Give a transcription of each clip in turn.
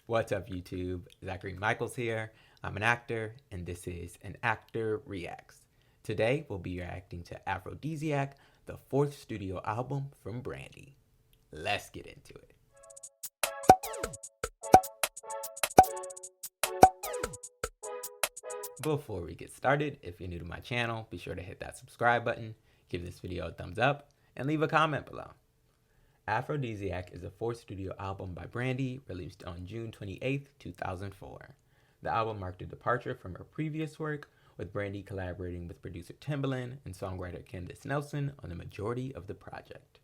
What's up, YouTube? Zachary Michaels here. I'm an actor, and this is An Actor Reacts. Today, we'll be reacting to Afrodisiac, the fourth studio album from Brandy. Let's get into it. Before we get started, if you're new to my channel, be sure to hit that subscribe button, give this video a thumbs up, and leave a comment below. Afrodisiac is a fourth studio album by Brandy, released on June 28, 2004. The album marked a departure from her previous work, with Brandy collaborating with producer Timbaland and songwriter Candice Nelson on the majority of the project.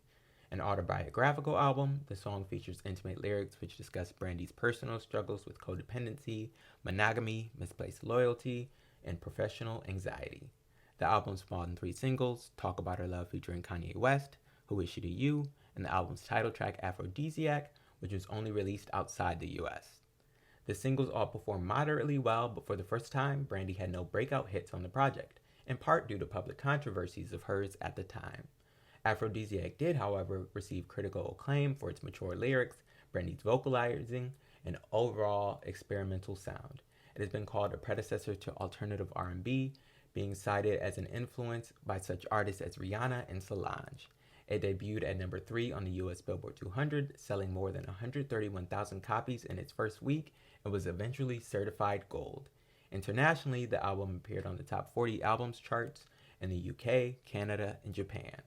An autobiographical album, the song features intimate lyrics which discuss Brandy's personal struggles with codependency, monogamy, misplaced loyalty, and professional anxiety. The album spawned 3 singles: Talk About Her Love featuring Kanye West, Who Is She to You, and the album's title track Afrodisiac, which was only released outside the US. The singles all performed moderately well, but for the first time, Brandy had no breakout hits on the project, in part due to public controversies of hers at the time. Afrodisiac did, however, receive critical acclaim for its mature lyrics, Brandy's vocalizing, and overall experimental sound. It has been called a predecessor to alternative R&B, being cited as an influence by such artists as Rihanna and Solange. It debuted at number 3 on the US Billboard 200, selling more than 131,000 copies in its first week, and was eventually certified gold. Internationally, the album appeared on the top 40 albums charts in the UK, Canada, and Japan.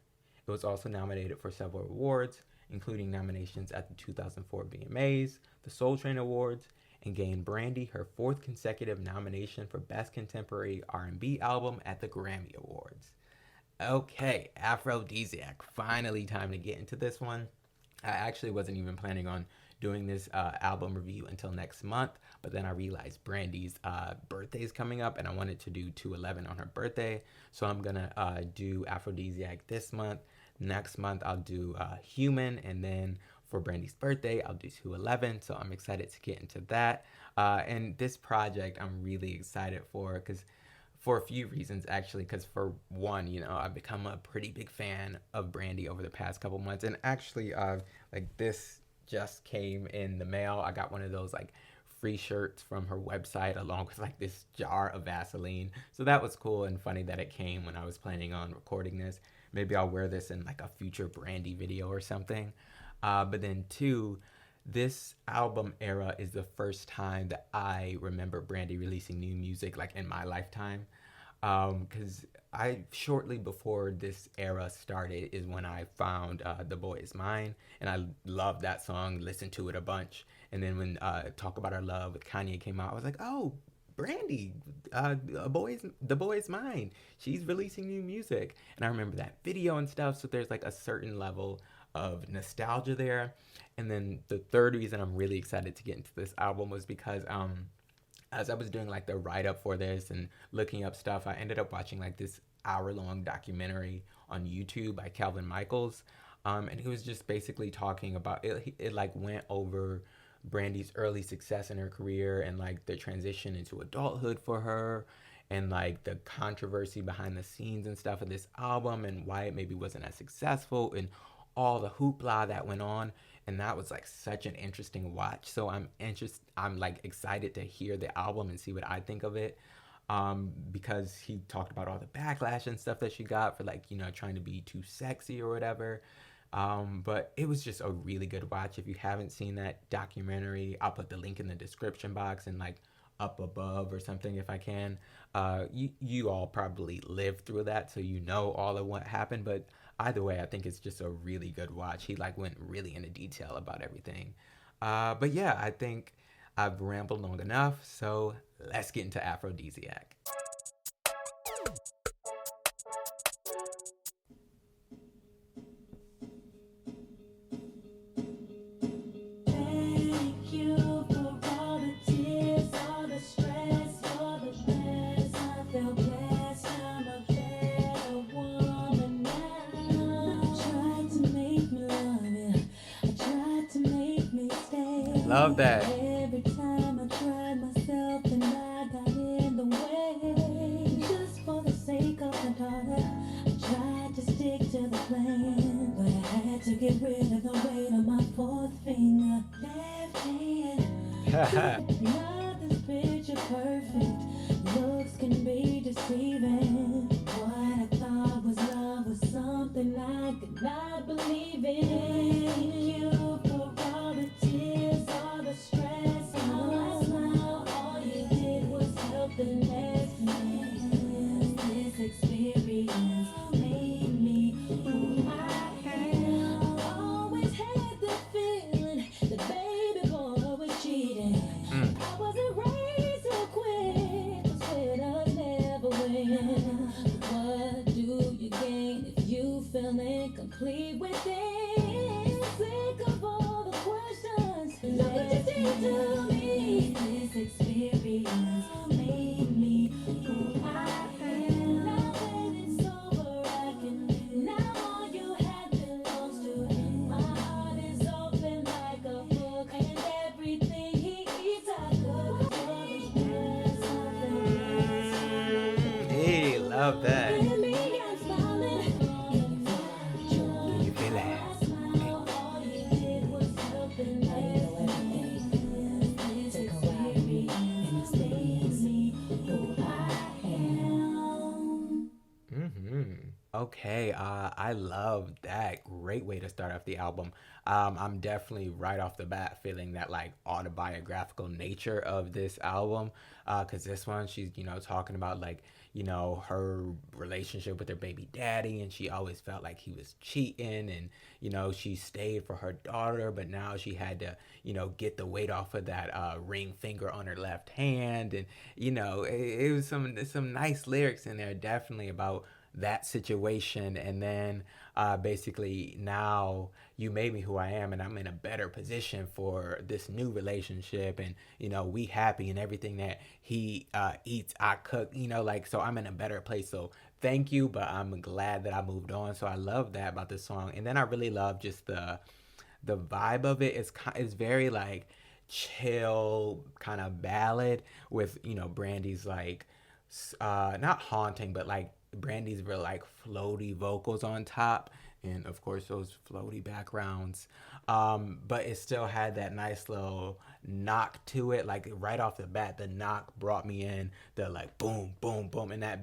It was also nominated for several awards, including nominations at the 2004 VMAs, the Soul Train Awards, and gained Brandy her 4th consecutive nomination for Best Contemporary R&B Album at the Grammy Awards. Okay, Afrodisiac. Finally, time to get into this one. I actually wasn't even planning on doing this album review until next month, but then I realized Brandy's birthday is coming up, and I wanted to do 2/11 on her birthday, so I'm gonna do Afrodisiac this month. Next month, I'll do Human, and then for Brandy's birthday, I'll do 2/11, so I'm excited to get into that. And this project, I'm really excited for a few reasons, actually, because for one, I've become a pretty big fan of Brandy over the past couple months, and actually, this just came in the mail. I got one of those, free shirts from her website, along with, this jar of Vaseline, so that was cool and funny that it came when I was planning on recording this. Maybe I'll wear this in, a future Brandy video or something. But then, two, this album era is the first time that I remember Brandy releasing new music, in my lifetime. Because shortly before this era started is when I found The Boy Is Mine, and I loved that song, listened to it a bunch. And then when Talk About Our Love with Kanye came out, I was like, oh, Brandy, The Boy Is Mine. She's releasing new music. And I remember that video and stuff, so there's a certain level of nostalgia there. And then the third reason I'm really excited to get into this album was because as I was doing the write-up for this and looking up stuff, I ended up watching this hour-long documentary on YouTube by Calvin Michaels, and he was just basically talking about it. It went over Brandy's early success in her career and the transition into adulthood for her, and the controversy behind the scenes and stuff of this album, and why it maybe wasn't as successful, and all the hoopla that went on. And that was such an interesting watch. So I'm excited to hear the album and see what I think of it, because he talked about all the backlash and stuff that she got for trying to be too sexy or whatever. But it was just a really good watch. If you haven't seen that documentary, I'll put the link in the description box and up above or something if I can. You all probably lived through that, so you know all of what happened, but either way, I think it's just a really good watch. He went really into detail about everything. But yeah, I think I've rambled long enough, so let's get into Afrodisiac. Love that. Every time I tried myself and I got in the way, just for the sake of my daughter, I tried to stick to the plan, but I had to get rid of the weight on my fourth finger. Left hand Nothing's picture perfect. Looks can be deceiving. What I thought was love was something I could not believe in. Thank you for all the tears, all the stress, all my smile. All you did was help the next man. This experience made me who I am. Always had the feeling that baby boy was cheating. I wasn't raised to quit, 'cause winners never win. What do you gain if you feel incomplete within? Sick of all the questions. Look what you did to me. This experience made me who I am. Now when it's over, I can. Now all you had belongs to. My heart is open like a book, and everything he eats I cook. Hey, love that. Look at me, I'm smiling. Can you feel that? All you did was help the next man. This experience makes me who I am. Okay, I love that. Great way to start off the album. I'm definitely right off the bat feeling that like autobiographical nature of this album. Cause this one she's talking about like her relationship with her baby daddy, and she always felt like he was cheating, and she stayed for her daughter, but now she had to get the weight off of that ring finger on her left hand, and it was some nice lyrics in there, definitely about that situation. And then basically, now you made me who I am, and I'm in a better position for this new relationship, and we happy, and everything that he eats I cook, like, so I'm in a better place, so thank you, but I'm glad that I moved on. So I love that about this song. And then I really love just the vibe of it. It's very like chill kind of ballad with Brandy's like not haunting, but like Brandy's real like floaty vocals on top, and of course those floaty backgrounds. But it still had that nice little knock to it. Like right off the bat, the knock brought me in. The like boom, boom, boom, and that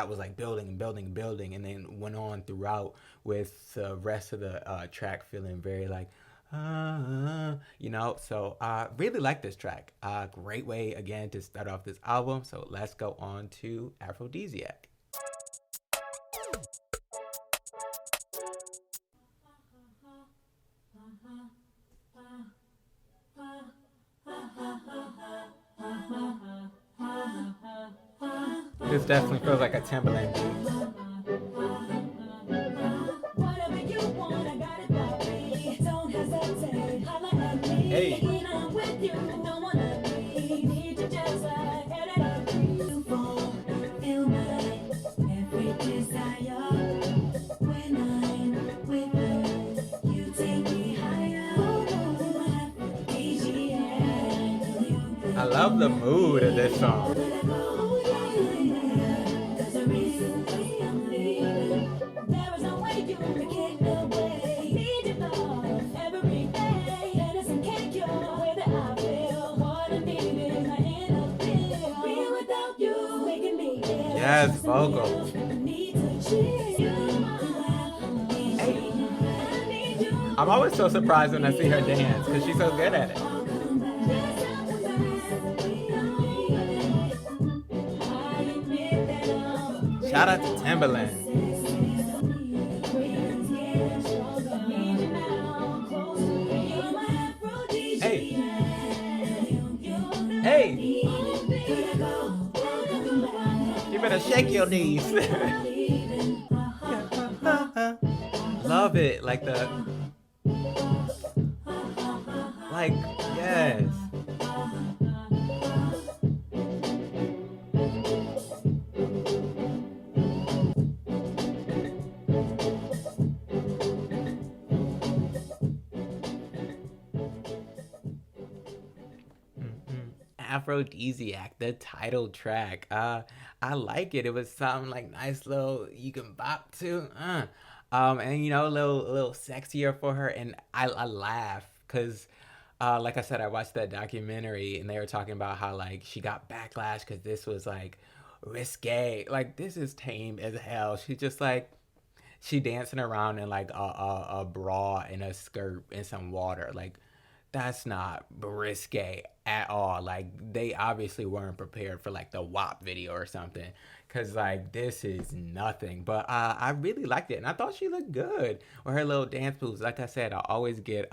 was like building and building and building, and then went on throughout with the rest of the track feeling very like so I really like this track. Great way again to start off this album. So let's go on to Afrodisiac. This definitely feels like a Timbaland beat. Whatever you want, I got it, baby. Don't hesitate, holla at me. Hey. When I'm with you, don't wanna be. Need you just like it. You fulfill my every desire. When I'm with you, you take me higher. I love the mood of this song. There's a reason I'm leaving. There is no way you can get away. Need your love every day. Medicine can't cure the way that I feel. What I need is my inner feel. Being without you, making me ill. Yes, vocals. Need to chill. Hey. I'm always so surprised when I see her dance because she's so good at it. Shout out to Timbaland. Hey. Hey. You better shake your knees. Love it. Like yes. Aphrodisiac, the title track. I like it. It was something like nice little you can bop to. And a little sexier for her. And I laugh because like I said, I watched that documentary and they were talking about how like she got backlash because this was like risque. Like this is tame as hell. She just like she dancing around in like a bra and a skirt and some water. Like that's not risque at all. Like they obviously weren't prepared for like the WAP video or something. Cause like this is nothing. But I really liked it and I thought she looked good with her little dance moves. Like I said, I always get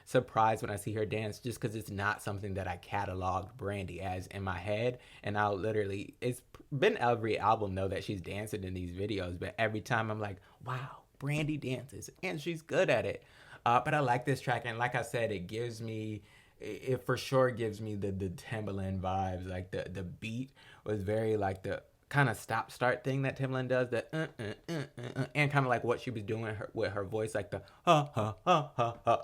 surprised when I see her dance just because it's not something that I cataloged Brandy as in my head. And I'll literally it's been every album though that she's dancing in these videos, but every time I'm like, wow, Brandy dances and she's good at it. But I like this track, and like I said, it for sure gives me the Timbaland vibes. Like the beat was very like the kind of stop start thing that Timbaland does, the and kind of like what she was doing with her voice, like the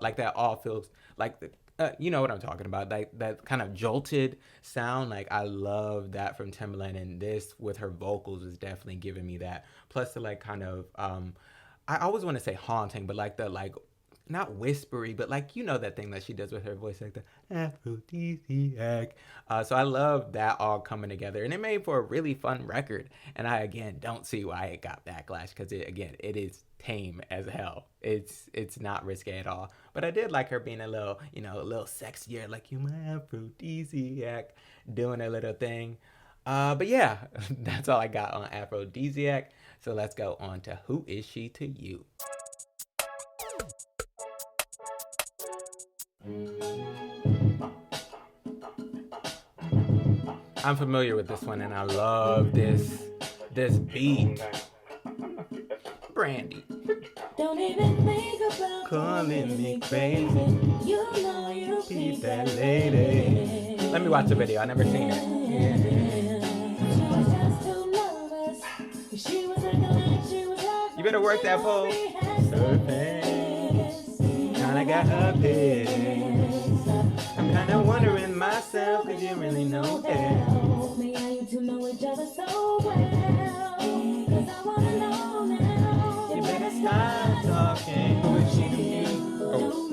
like that all feels like the. You know what I'm talking about, like that kind of jolted sound. Like I love that from Timbaland, and this with her vocals is definitely giving me that. Plus the like kind of I always want to say haunting, but like the like not whispery, but like you know that thing that she does with her voice, like the Afrodisiac. So I love that all coming together, and it made for a really fun record. And I again don't see why it got backlash because it is tame as hell. It's not risque at all. But I did like her being a little a little sexier, like you my Afrodisiac, doing a little thing. But yeah, that's all I got on Afrodisiac. So let's go on to Who Is She to You? I'm familiar with this one and I love this beat. Brandy. Don't even think about calling me crazy. You know you Keep that lady. Let me watch the video. I never seen it. She was just too nervous. She was acting like she was like You better work that pole. Surface. Kinda got her pissed. I'm kinda wondering myself if you really know that. Me and you two know each other so well. 'Cause I wanna know now. You better stop talking. Who is she to you? Oh.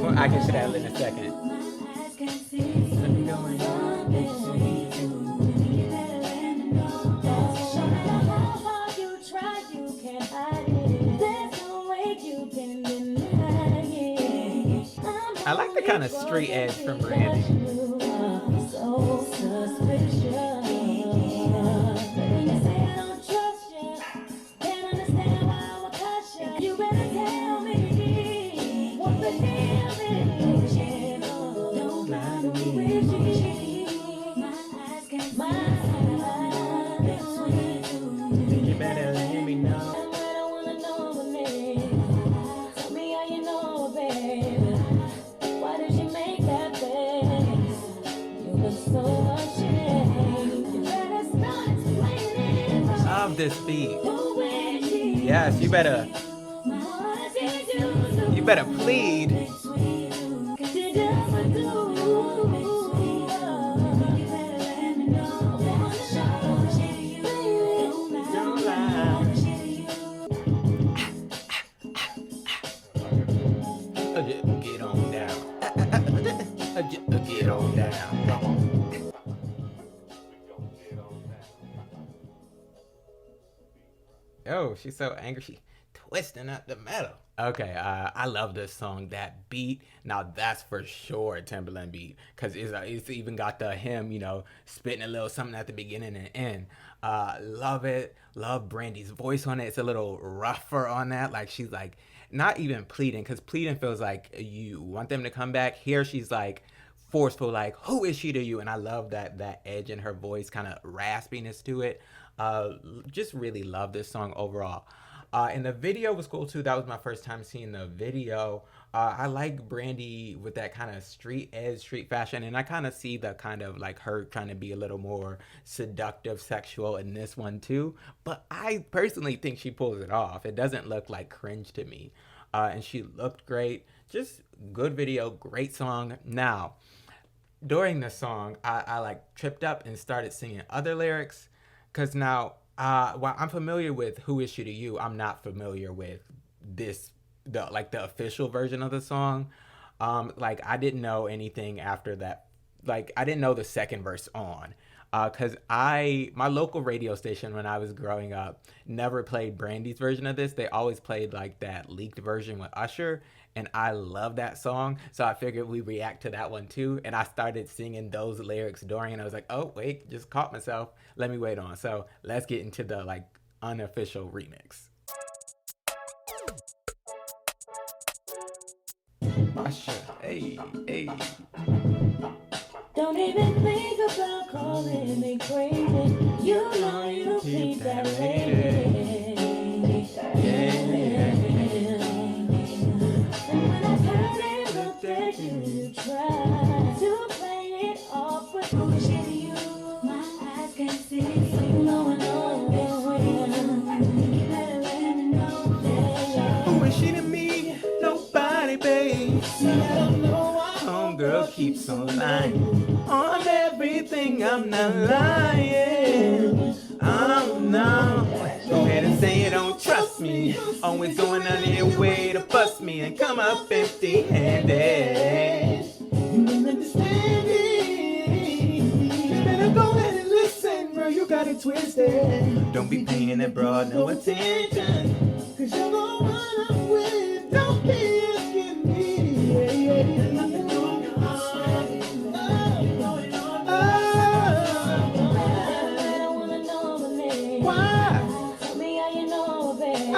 Well, I can say that in a second. My eyes can see something going on between you. You better let me know. No matter how hard you try, you can't hide it. There's no way you can deny it. I like the kind of street edge from Brandy. So suspicious. When you say I don't trust you, can't understand why I would cuss you. You better tell me what the deal is. Don't lie to me. My eyes can't You better let me know. I don't wanna know the name. Tell me how you know, baby. Why did you make that face? You look so ashamed. You better start explaining. Love this beat. Who is she? Yes, you better What did you do? you better plead. Did you ever do? You better let me know. I wanna show you. Don't lie. Get on down. Get on down. Oh, she's so angry. She twisting up the metal. Okay, I love this song. That beat, now that's for sure a Timbaland beat, cause it's even got the him, spitting a little something at the beginning and end. Love it. Love Brandy's voice on it. It's a little rougher on that. Like she's like not even pleading, cause pleading feels like you want them to come back. Here she's like forceful, like who is she to you? And I love that edge in her voice, kind of raspiness to it. Just really love this song overall. And the video was cool too. That was my first time seeing the video. I like Brandy with that kind of street edge, street fashion, and I kind of see the kind of like her trying to be a little more seductive, sexual in this one too. But I personally think she pulls it off. It doesn't look like cringe to me. And she looked great. Just good video, great song. Now, during the song, I like tripped up and started singing other lyrics. Cause now, while I'm familiar with Who Is She to You, I'm not familiar with the official version of the song. Like I didn't know anything after that. Like I didn't know the second verse on. Cause my local radio station when I was growing up never played Brandy's version of this. They always played like that leaked version with Usher, and I love that song. So I figured we react to that one too. And I started singing those lyrics during, and I was like, oh wait, just caught myself. Let me wait on. So let's get into the like unofficial remix. Usher, hey, hey. Don't even think about calling me crazy. You know you keep that lady. And when I turn and look at you, you try to play it off with bullshit. You, my eyes can't see. So you know I know you better let me know. Who is she to me? Nobody, babe. See, I don't know why homegirl keeps on lying. On everything, I'm not lying. Oh no. Go ahead and say you don't trust me. Always going out of your way to bust me and come up empty handed. You don't understand it. You better go ahead and listen, bro. You got it twisted. Don't be paying that broad no attention. Cause you're the one I'm with. Don't be asking me. Nothing wrong with us.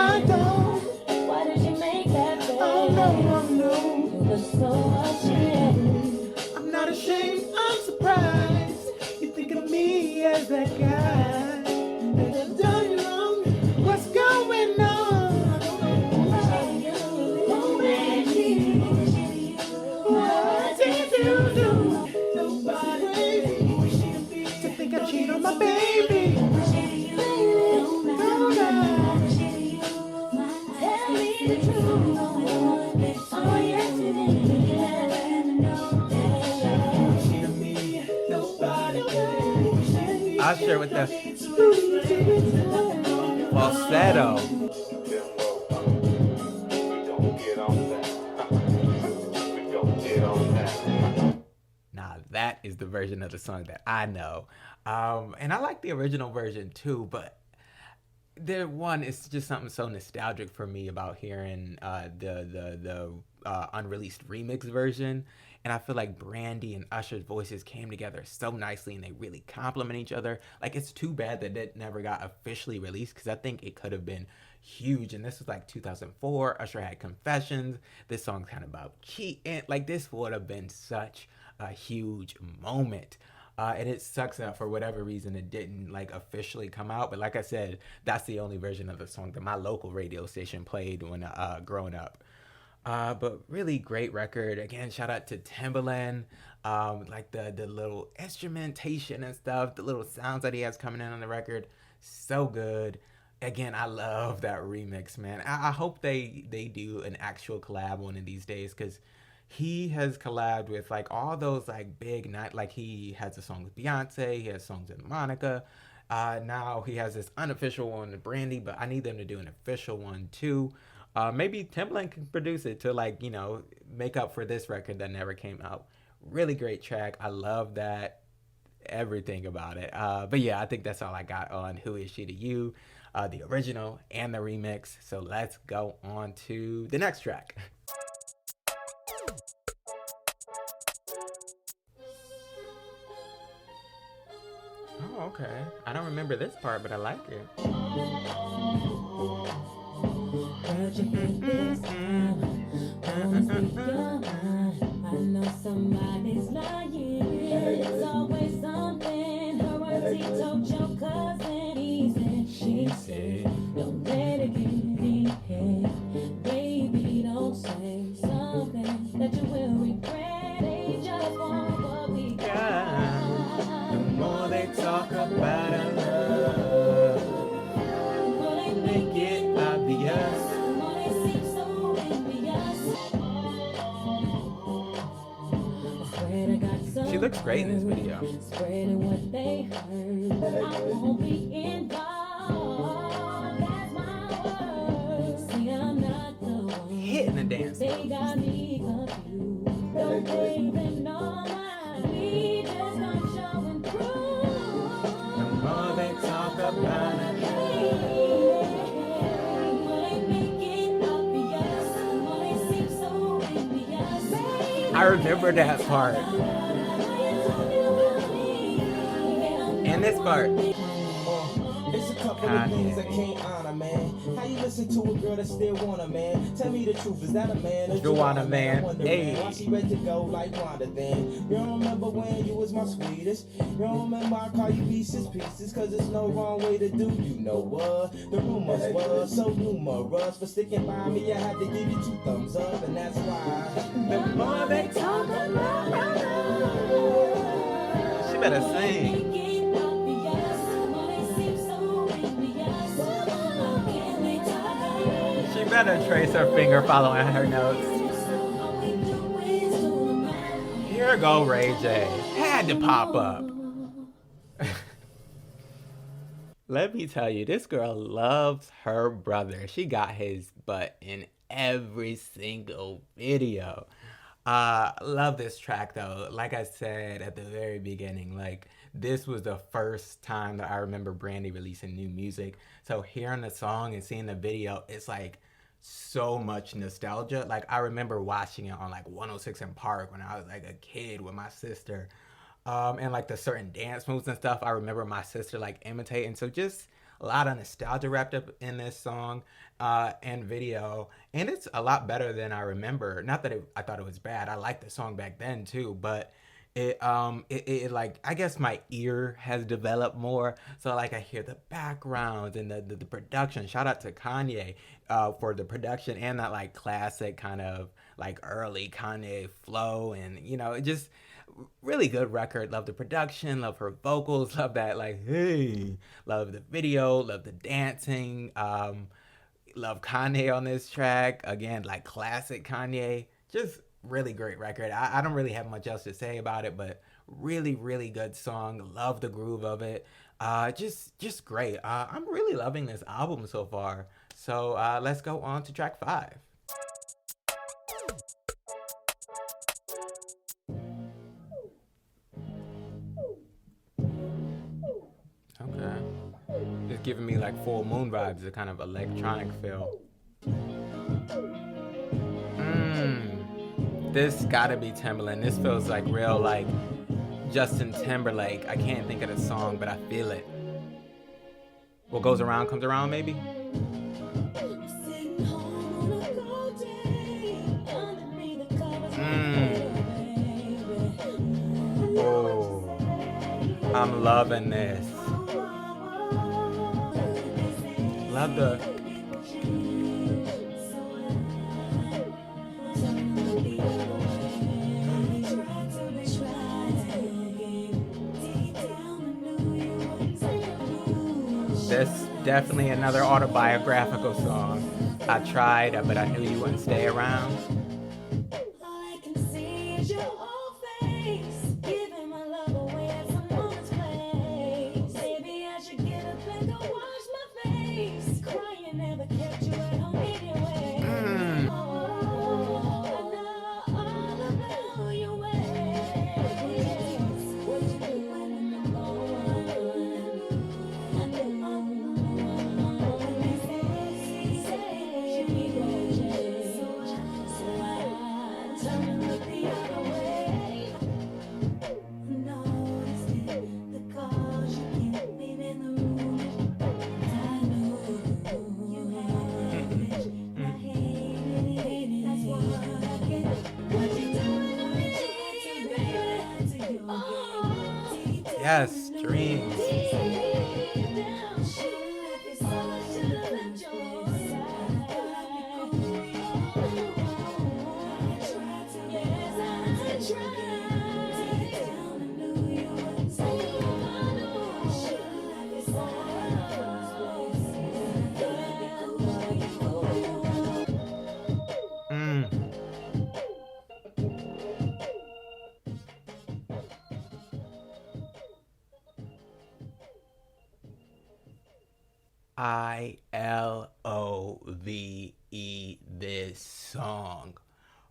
I don't. Why did you make that face? Oh no. You look so ashamed. I'm not ashamed, I'm surprised. You think of me as that guy. And I've done you wrong. What's going on? What did you do? Nobody to think I cheat on my baby. Usher with the falsetto. Now that is the version of the song that I know. And I like the original version too, but it's just something so nostalgic for me about hearing the unreleased remix version. And I feel like Brandy and Usher's voices came together so nicely and they really complement each other. Like, it's too bad that it never got officially released because I think it could have been huge. And this was like 2004. Usher had Confessions. This song's kind of about cheating. Like, this would have been such a huge moment. And it sucks that for whatever reason it didn't like officially come out. But like I said, that's the only version of the song that my local radio station played when growing up. But really great record. Again, shout out to Timbaland. Like the little instrumentation and stuff, the little sounds that he has coming in on the record, so good. Again, I love that remix, man. I hope they do an actual collab one of these days, because he has collabed with like all those like big night. Like he has a song with Beyonce, he has songs with Monica. Now he has this unofficial one with Brandy, but I need them to do an official one too. Maybe Timbaland can produce it to like, you know, make up for this record that never came out. Really great track. I love that. Everything about it. But yeah, I think that's all I got on Who Is She to You, the original and the remix. So let's go on to the next track. Oh, okay. I don't remember this part, but I like it. I know somebody's lying. It's always something. Her words he told your cousin. She said, don't let it get in your head. Baby, don't say something that you will regret. They just want what we got. The more they talk about our love, the more they make it obvious. She looks great in this video. Spreading what they heard. I won't be involved. That's my word. See, I'm not the one. Hitting the dance. They got me confused. baby, no lie. We just not showing proof. The more they talk about it. I remember that part. And this part. It's a couple of things I can't honor, man. How you listen to a girl that still want a man? Tell me the truth, is that a man? You want a man? Hey. Why she ready to go like Wanda then? You don't remember when you was my sweetest? You don't remember I call you pieces, cause there's no wrong way to do. You know what? The rumors were so numerous. For sticking by me, I had to give you 2 thumbs up, and that's why. The more they talk about it. She better sing. She better trace her finger following her notes. Here go Ray J. Had to pop up. Let me tell you, this girl loves her brother. She got his butt in every single video. Love this track though. Like I said at the very beginning, like this was the first time that I remember Brandy releasing new music. So hearing the song and seeing the video, it's like so much nostalgia. Like I remember watching it on like 106 in Park when I was like a kid with my sister. And like the certain dance moves and stuff, I remember my sister like imitating. So just a lot of nostalgia wrapped up in this song and video, and it's a lot better than I remember. Not that I thought it was bad. I liked the song back then too, but it like I guess my ear has developed more, so like I hear the backgrounds and the production. Shout out to Kanye for the production and that like classic kind of like early Kanye flow, and you know, it just really good record. Love the production, love her vocals, love that like hey, love the video, love the dancing, love Kanye on this track again, like classic Kanye. Just really great record. I don't really have much else to say about it, but really good song. Love the groove of it. Just great. I'm really loving this album so far. So let's go on to track 5. Okay. It's giving me like Full Moon vibes, a kind of electronic feel. This gotta be Timbaland. This feels like real like Justin Timberlake. I can't think of the song, but I feel it. What goes around comes around, maybe? Oh, I'm loving this. Love the... This definitely another autobiographical song. I tried, but I knew you wouldn't stay around. Yes, dreams. ILOVE, this song.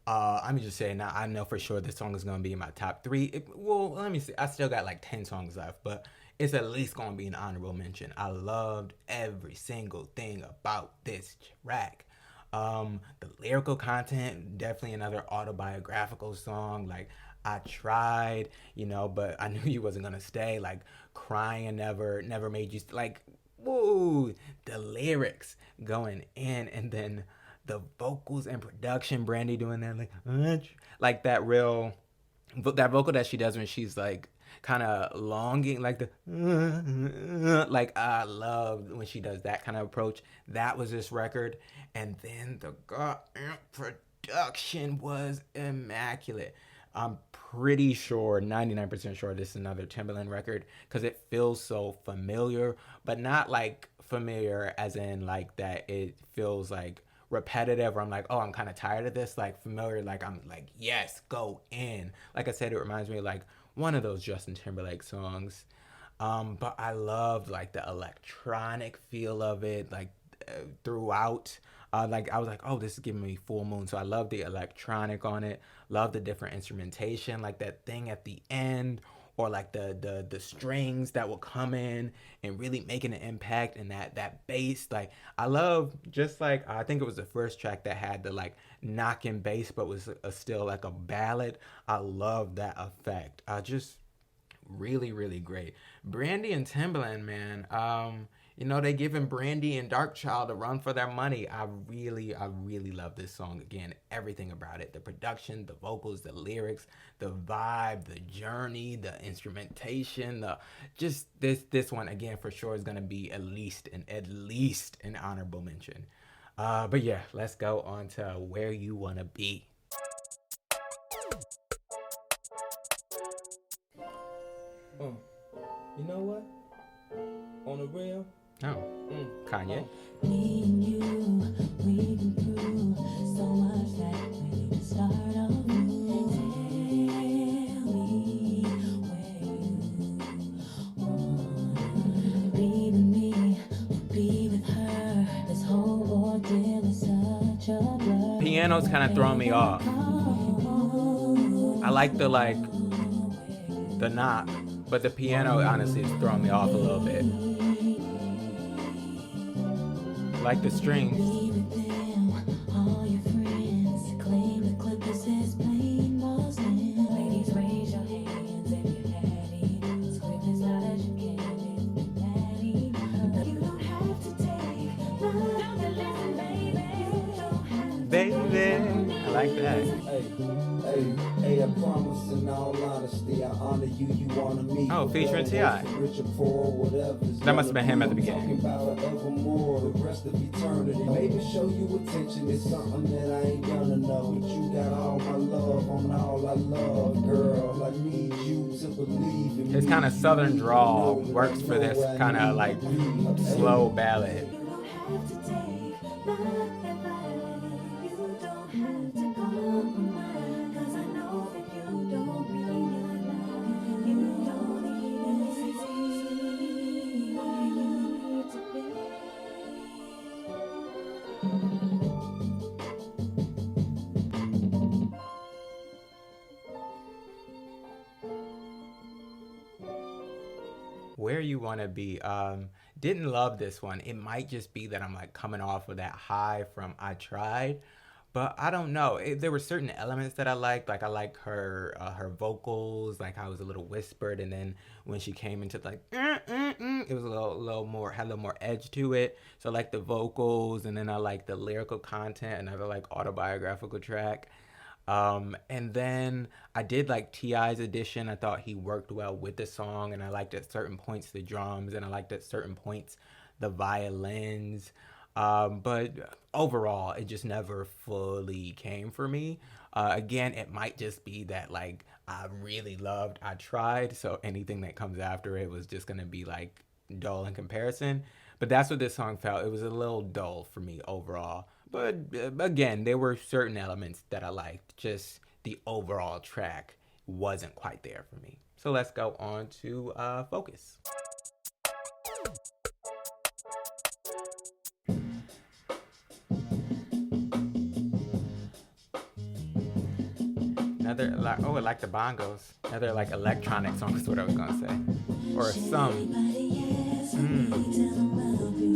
I'm just saying now, I know for sure this song is going to be in my top 3. Well, let me see. I still got like 10 songs left, but it's at least going to be an honorable mention. I loved every single thing about this track. The lyrical content, definitely another autobiographical song. Like, I tried, but I knew you wasn't going to stay. Like, crying never made you, like, woo, the lyrics going in, and then the vocals and production, Brandy doing that, like that vocal that she does when she's like kind of longing, like like I love when she does that kind of approach. That was this record, and then the production was immaculate. I'm pretty sure, 99% sure, this is another Timbaland record because it feels so familiar, but not like familiar as in like that it feels like repetitive, or I'm like, oh, I'm kind of tired of this. Like familiar, like I'm like, yes, go in. Like I said, it reminds me of like one of those Justin Timberlake songs. But I loved like the electronic feel of it, like throughout. Like I was like, oh, this is giving me Full Moon. So I love the electronic on it. Love the different instrumentation, like that thing at the end, or like the strings that will come in and really making an impact, and that bass. Like I love, just like I think it was the first track that had the like knocking bass, but was still like a ballad. I love that effect. Just really, really great. Brandy and Timbaland, man. They giving Brandy and Darkchild a run for their money. I really love this song. Again, everything about it. The production, the vocals, the lyrics, the vibe, the journey, the instrumentation, this one again for sure is gonna be at least an honorable mention. But yeah, let's go on to Where You Wanna Be. You know what? On the real. Oh, Kanye. Me and you, we've been through so much that we need to start over. Tell me where you wanna be with me, be with her. This whole ordeal is such a blur. Piano's kind of throwing me off. I like the knock, but the piano honestly is throwing me off a little bit. Like the strings. All your friends claim the clip is plain Boston. Ladies, raise your hands if you had it. Script is not educated, Maddie. You don't have to take my listen, baby. You don't have to. Baby, I like that. Hey, I promise in all honesty, I honor you, you honor me. Oh, featuring T.I. That must have been him at the beginning. About evermore, the rest of eternity. Maybe show you attention is something that I ain't gonna know. But you got all my love on all I love, girl. I need you to believe in His kind of southern drawl works for this kind of like slow ballad. You don't have to take my advice. You don't have to compromise. 'Cause I know that you don't really realize. You don't even see where you need to be. Where You Wanna Be. Didn't love this one. It might just be that I'm like coming off of that high from I Tried, but I don't know. There were certain elements that I liked. Like I liked her vocals, like how it was a little whispered, and then when she came into like it was a little more, had a little more edge to it. So I like the vocals, and then I like the lyrical content, another like autobiographical track. And then I did like T.I.'s edition. I thought he worked well with the song, and I liked at certain points the drums, and I liked at certain points the violins. But overall, it just never fully came for me. Again, it might just be that like I really loved I Tried, so anything that comes after it was just gonna be like dull in comparison. But that's what this song felt. It was a little dull for me overall. But again, there were certain elements that I liked. Just the overall track wasn't quite there for me. So let's go on to Focus. like, oh, I like the bongos. Another like electronic song is what I was gonna say, or some.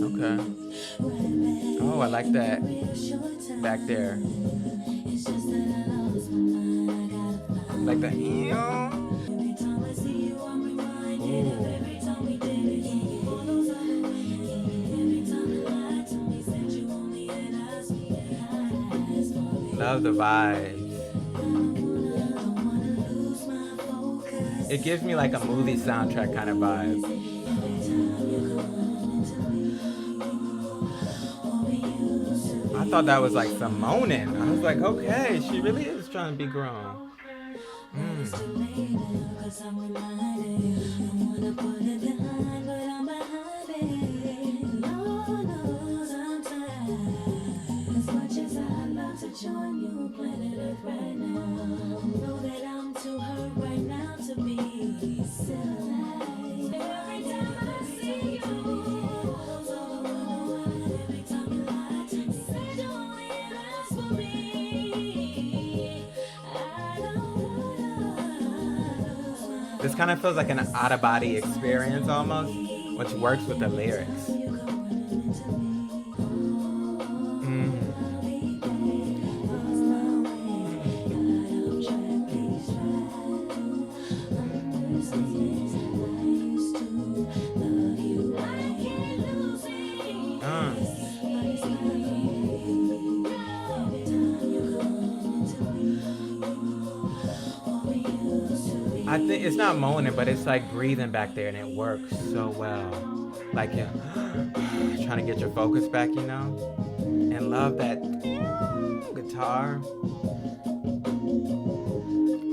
Okay. Oh, I like that back there. Like the. Love the vibes. It gives me like a movie soundtrack kind of vibe. I thought that was like some moaning. I was like, okay, she really is trying to be grown. Join you, planet Earth right now. Know that I'm too hurt right now to be civilized. Every time I see you, every time you lie, said you only ask for me. I don't wanna. This kind of feels like an out-of-body experience almost, which works with the lyrics. I think it's not moaning, but it's like breathing back there, and it works so well. Like you're trying to get your focus back, you know? And love that guitar.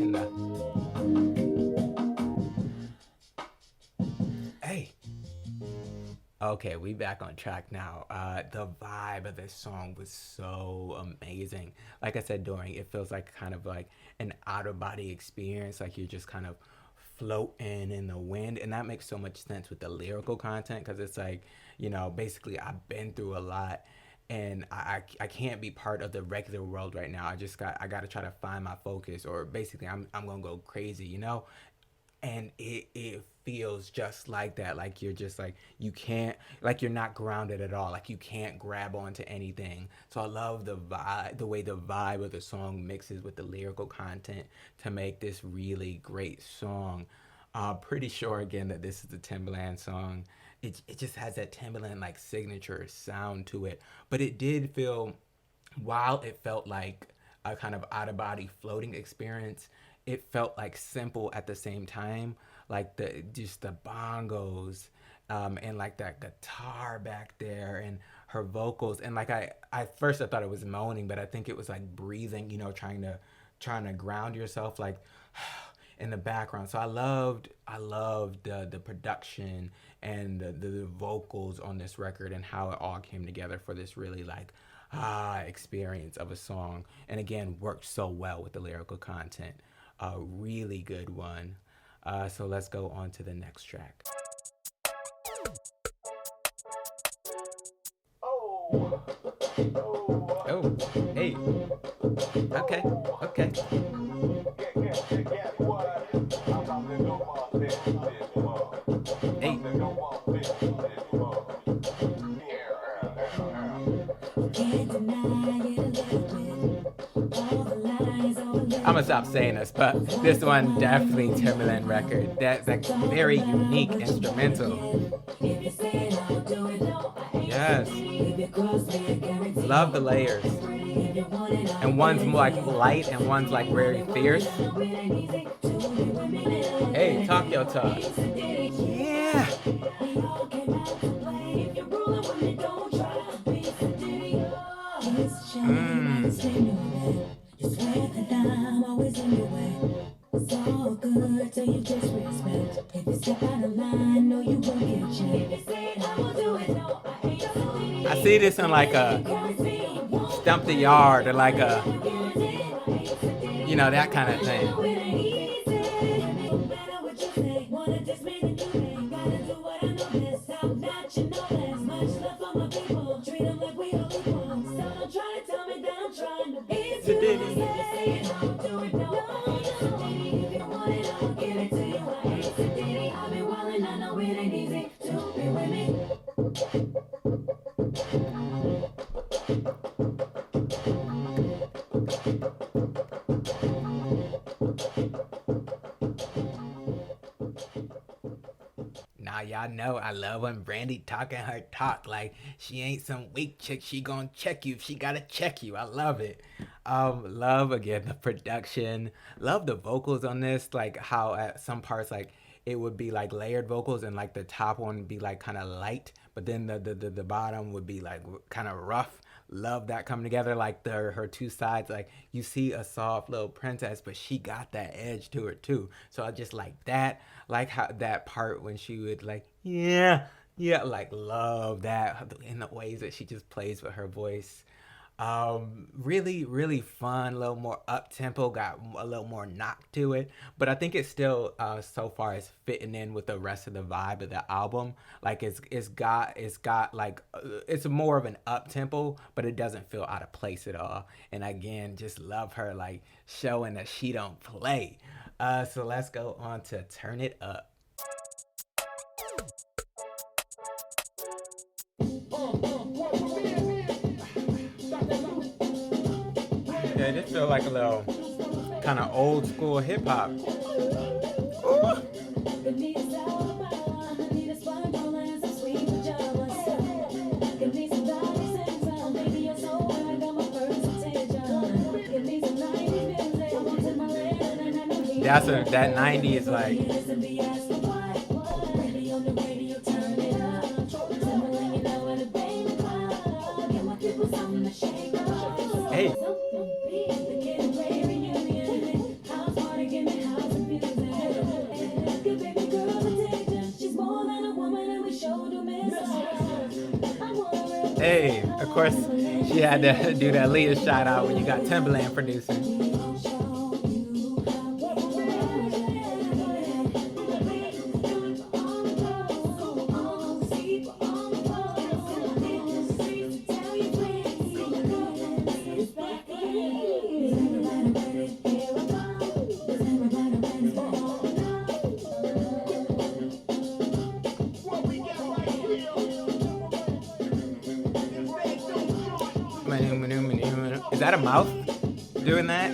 And the... Hey. Okay, we back on track now. The vibe of this song was so amazing. Like I said, during it feels like kind of like an out-of-body experience, like you're just kind of floating in the wind, and that makes so much sense with the lyrical content, because it's like, you know, basically I've been through a lot, and I can't be part of the regular world right now. I got to try to find my focus, or basically I'm gonna go crazy, you know. And it feels just like that. Like you're just like, you can't, like you're not grounded at all. Like you can't grab onto anything. So I love the vibe, the way the vibe of the song mixes with the lyrical content to make this really great song. Pretty sure again that this is the Timbaland song. It just has that Timbaland like signature sound to it. But it did feel, while it felt like a kind of out of body floating experience, it felt like simple at the same time, like the bongos, and like that guitar back there, and her vocals, and like I first I thought it was moaning, but I think it was like breathing, you know, trying to ground yourself, like in the background. So I loved the production and the vocals on this record, and how it all came together for this really like experience of a song, and again worked so well with the lyrical content. A really good one. So let's go on to the next track. Oh, hey. Okay. Hey. I'm gonna stop saying this, but this one definitely Timbaland record. That's like very unique instrumental. Yes. Love the layers. And one's more like light and one's like very fierce. Hey, talk your talk. Yeah. You swear that I'm always in your way. It's all good till you disrespect. If you step out of line, no, you won't get checked. If you say it, I will do it. No, I ain't doing it. I see this in like a Stump the Yard, or like a, you know, that kind of thing. y'all know I love when Brandy talking her talk. Like, she ain't some weak chick. She gonna check you if she gotta check you. I love it. Love, again, the production. Love the vocals on this. Like, how at some parts, like, it would be like layered vocals and like the top one would be like kind of light, but then the bottom would be like kind of rough. Love that coming together, like her two sides. Like, you see a soft little princess, but she got that edge to her too. So I just like that. Like how that part when she would like, yeah, like love that in the ways that she just plays with her voice. Really, really fun, a little more up tempo, got a little more knock to it, but I think it's still so far is fitting in with the rest of the vibe of the album. Like it's got like it's more of an up tempo, but it doesn't feel out of place at all. And again, just love her like showing that she don't play. So let's go on to Turn It Up. Yeah, this feel like a little kind of old school hip hop. That 90s like. Hey. Hey, of course, she had to do that Leah shout out when you got Timbaland producing. Is that a mouth doing that?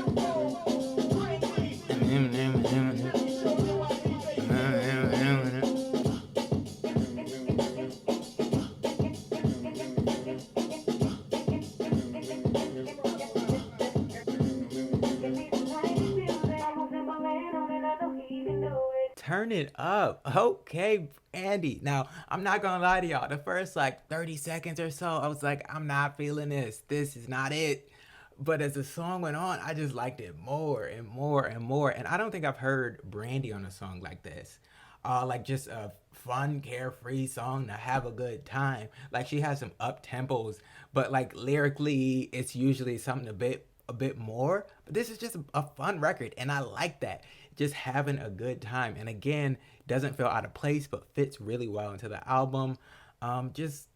Turn it up. Okay, Brandy. Now, I'm not gonna lie to y'all. The first like 30 seconds or so, I was like, I'm not feeling this. This is not it. But as the song went on, I just liked it more and more and more. And I don't think I've heard Brandy on a song like this. Like just a fun, carefree song to have a good time. Like she has some up tempos, but like lyrically, it's usually something a bit more. But this is just a fun record, and I like that. Just having a good time, and again, doesn't feel out of place, but fits really well into the album. Just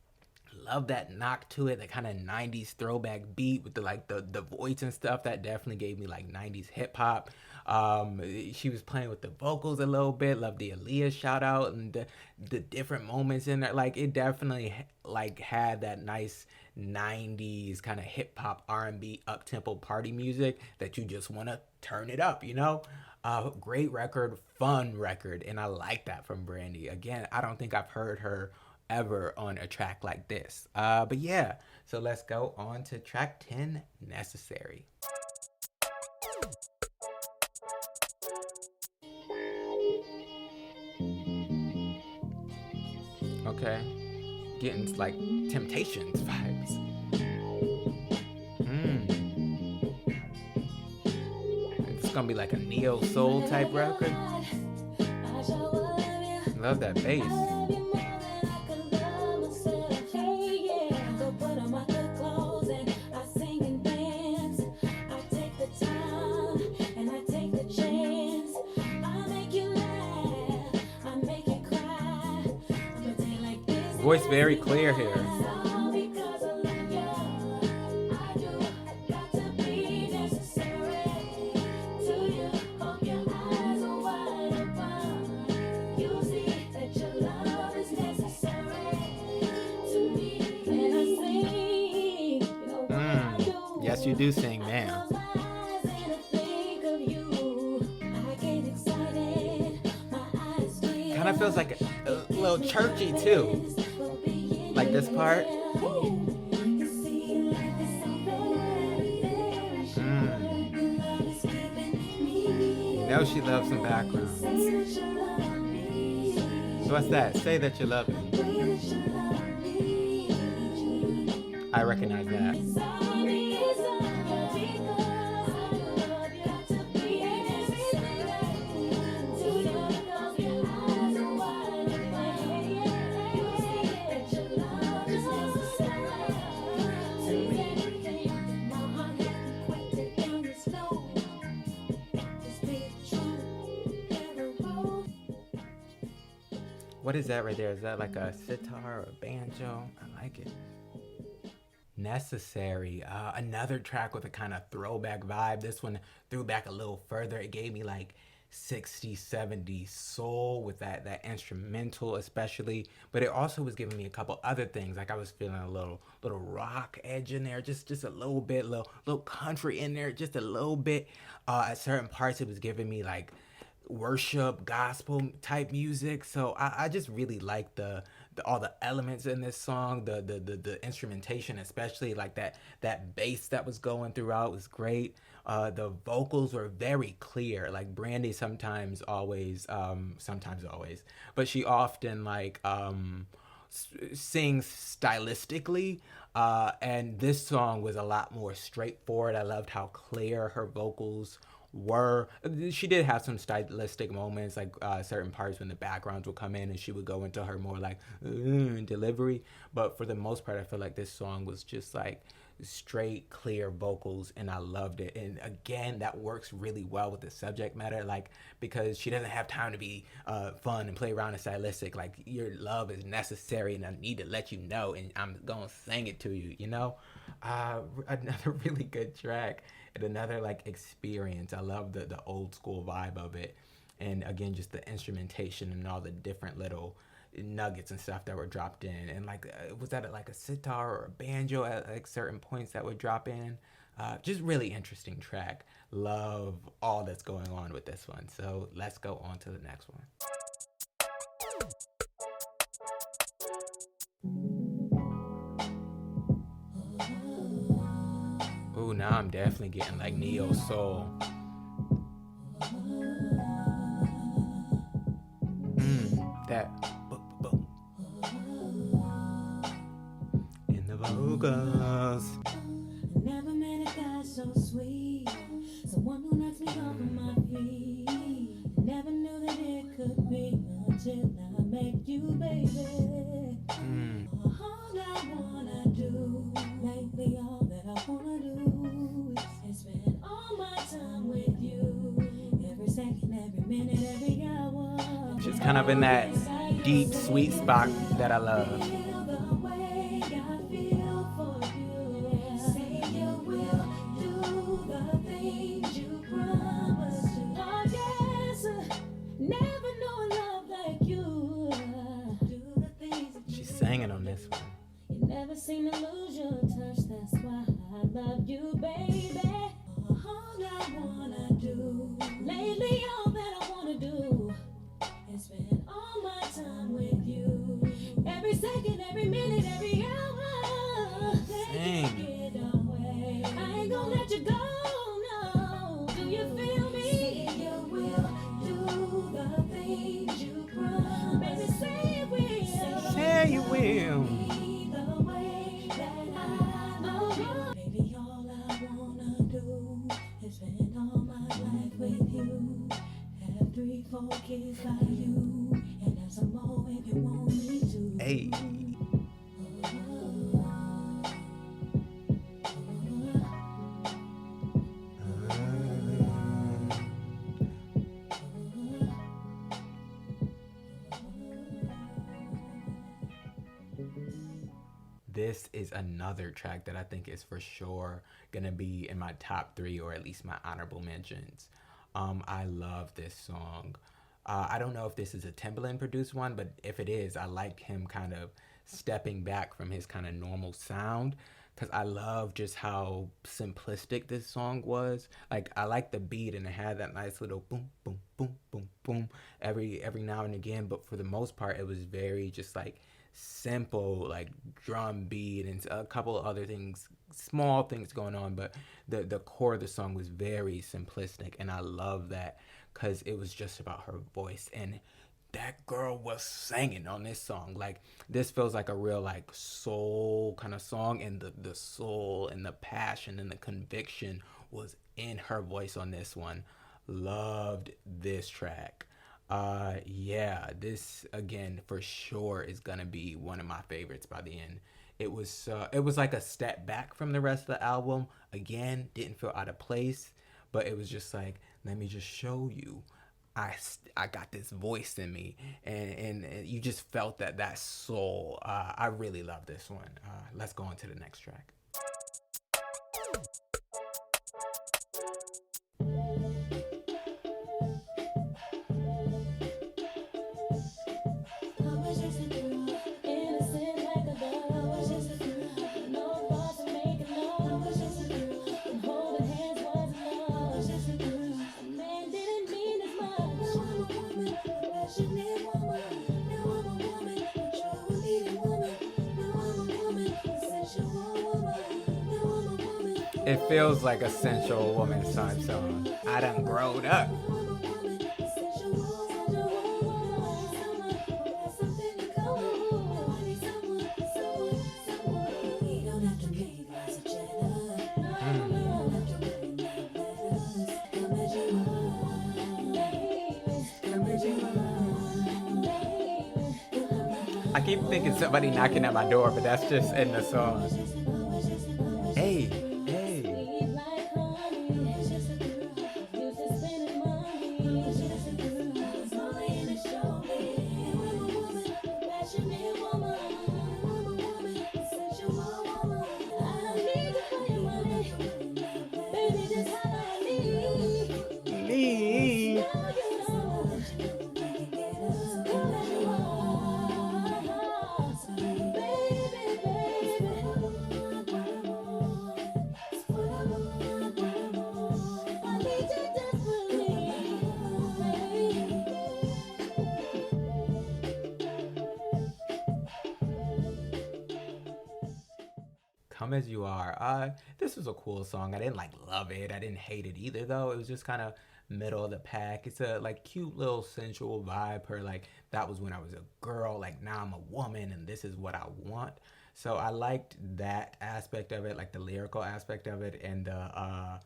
love that knock to it, that kind of 90s throwback beat with the voice and stuff. That definitely gave me like 90s hip hop. She was playing with the vocals a little bit. Love the Aaliyah shout out and the different moments in there. Like it definitely like had that nice 90s kind of hip hop R&B up tempo party music that you just want to turn it up, you know? Great record, fun record, and I like that from Brandy. Again, I don't think I've heard her ever on a track like this. But yeah, so let's go on to track 10, Necessary. Okay, getting like Temptations vibes. It's gonna be like a neo soul type record. Love that bass. Voice very clear here. Yes, you do sing, man. Kind kind of feels like a little churchy too. Like this part. Now she loves some background. So what's that? Say that you love me. I recognize that. What is that right there? Is that like a sitar or a banjo? I like it. Necessary. Another track with a kind of throwback vibe. This one threw back a little further. It gave me like 60s, 70s soul with that instrumental especially. But it also was giving me a couple other things. Like I was feeling a little rock edge in there. Just a little bit. Little country in there. Just a little bit. At certain parts it was giving me like worship gospel type music. So I just really like the all the elements in this song, the instrumentation, especially like that bass that was going throughout was great. The vocals were very clear. Like Brandy sometimes always, but she often like sings stylistically, and this song was a lot more straightforward. I loved how clear her vocals were. She did have some stylistic moments, like certain parts when the backgrounds would come in and she would go into her more like delivery, but for the most part I feel like this song was just like straight clear vocals and I loved it. And again, that works really well with the subject matter, like because she doesn't have time to be fun and play around and stylistic. Like your love is necessary and I need to let you know and I'm gonna sing it to you, you know. Another really good track and another like experience. I love the old school vibe of it, and again just the instrumentation and all the different little nuggets and stuff that were dropped in. And like was that like a sitar or a banjo at like certain points that would drop in. Just really interesting track. Love all that's going on with this one. So let's go on to the next one. Ooh, now I'm definitely getting like neo soul. That in the vocals. Never met a guy so sweet, someone who knocks me off of my feet. Never knew that it could be until I met you, baby. All I wanna do lately, all that I wanna do is spend all my time with you. Every second, every minute, every hour. She's kind of in that deep, sweet spot that I love. She's singing on this one. You never seem to lose your touch, that's why I love you, baby. All I wanna do lately, all that I wanna do is spend all my time with you. Every second, every minute, every hour. Take it away. I ain't gonna let you go, no. Do you feel me? Say you will do the things you promised. Baby, say you will. Say you will. The way that I love you. Baby, all I wanna do is spend all my life with you. Have 3, 4 kids by you, and have some more if you want me to. Hey. This is another track that I think is for sure gonna be in my top 3 or at least my honorable mentions. I love this song. I don't know if this is a Timbaland produced one, but if it is, I like him kind of stepping back from his kind of normal sound because I love just how simplistic this song was. Like, I like the beat, and it had that nice little boom, boom, boom, boom, boom every now and again. But for the most part, it was very just like simple, like drum beat and a couple of other things, small things going on. But the core of the song was very simplistic, and I love that because it was just about her voice, and that girl was singing on this song. Like, this feels like a real like soul kind of song, and the soul and the passion and the conviction was in her voice on this one. Loved this track. Yeah, this again for sure is gonna be one of my favorites by the end. It was like a step back from the rest of the album. Again, didn't feel out of place, but it was just like, let me just show you I got this voice in me, and you just felt that soul. I really love this one. Let's go on to the next track. It feels like a sensual woman type song. I done growed up. I keep thinking somebody knocking at my door, but that's just in the song. Hey. Come As You Are. This was a cool song. I didn't like love it. I didn't hate it either though. It was just kind of middle of the pack. It's a like cute little sensual vibe. Her like that was when I was a girl. Like now I'm a woman and this is what I want. So I liked that aspect of it, like the lyrical aspect of it, and the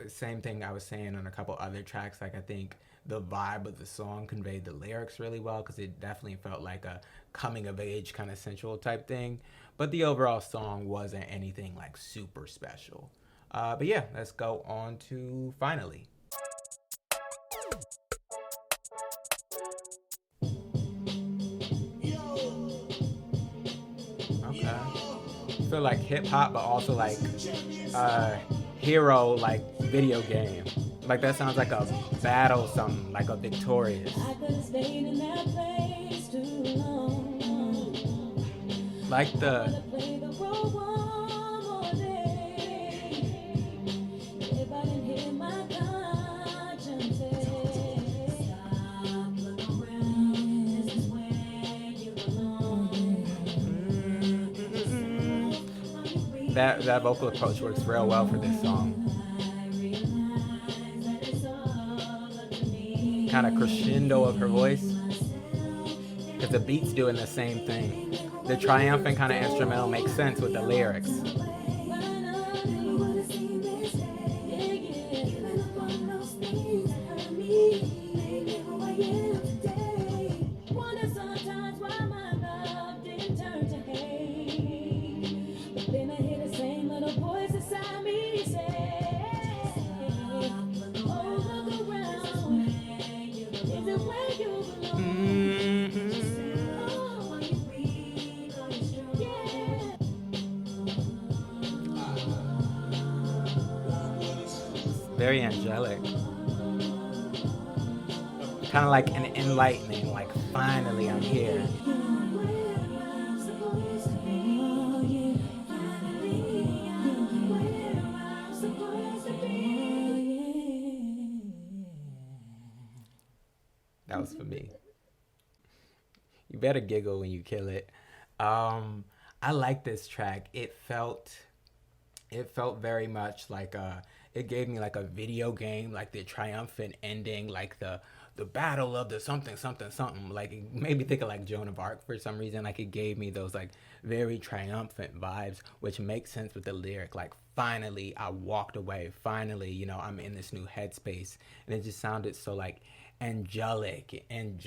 same thing I was saying on a couple other tracks. Like I think the vibe of the song conveyed the lyrics really well because it definitely felt like a coming of age kind of sensual type thing. But the overall song wasn't anything like super special. But yeah, let's go on to Finally. Okay. I feel like hip hop, but also like hero like video game. Like that sounds like a battle, something like a Victorious. Like the that vocal approach works real well for this song. Kind of crescendo of her voice, because the beat's doing the same thing. The triumphant kind of instrumental makes sense with the lyrics. Very angelic. Kind of like an enlightening, like finally I'm here. You better giggle when you kill it. Um, I like this track. It felt very much like it gave me like a video game, like the triumphant ending, like the battle of the something something something. Like it made me think of like Joan of Arc for some reason. Like it gave me those like very triumphant vibes, which makes sense with the lyric. Like finally I walked away. Finally, I'm in this new headspace, and it just sounded so like angelic and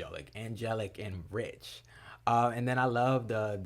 rich. And then I love the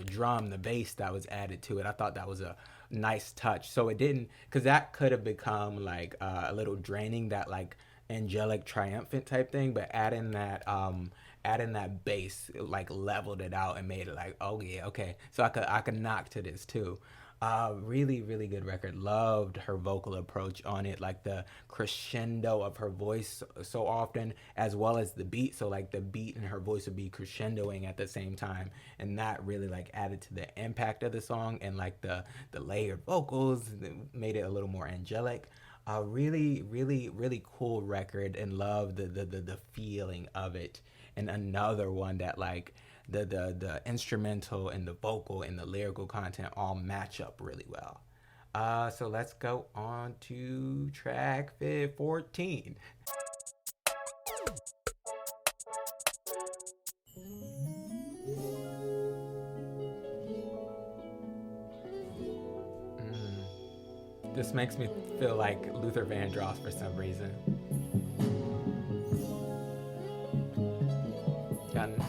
drum, the bass that was added to it. I thought that was a nice touch. So it didn't, because that could have become like a little draining, that like angelic triumphant type thing. But adding that bass like leveled it out and made it like, oh yeah, okay. So I could knock to this too. Really, really good record. Loved her vocal approach on it, like the crescendo of her voice so often, as well as the beat. So like the beat and her voice would be crescendoing at the same time, and that really like added to the impact of the song, and like the layered vocals made it a little more angelic. Really, really, really cool record, and love the feeling of it. And another one that like the instrumental and the vocal and the lyrical content all match up really well. So let's go on to track 14. This makes me feel like Luther Vandross for some reason. And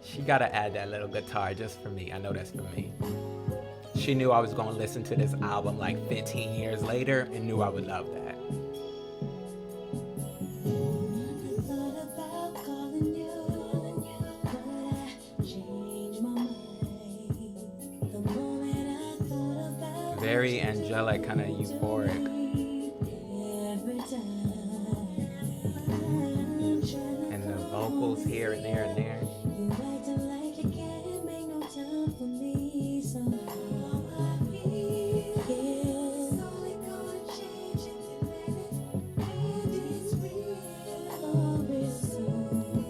she gotta add that little guitar just for me. I know that's for me. She knew I was gonna listen to this album like 15 years later and knew I would love that. Very angelic, kind of euphoric. And the vocals here and there and there.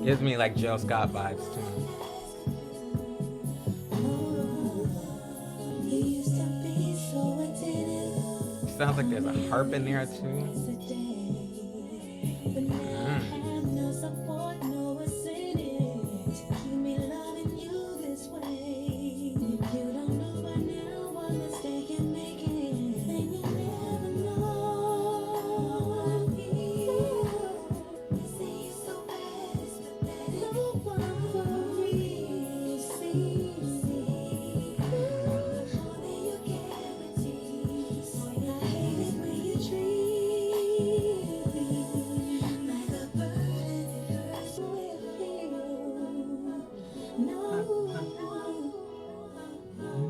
Gives me like Jill Scott vibes too. Sounds like there's a harp in there too.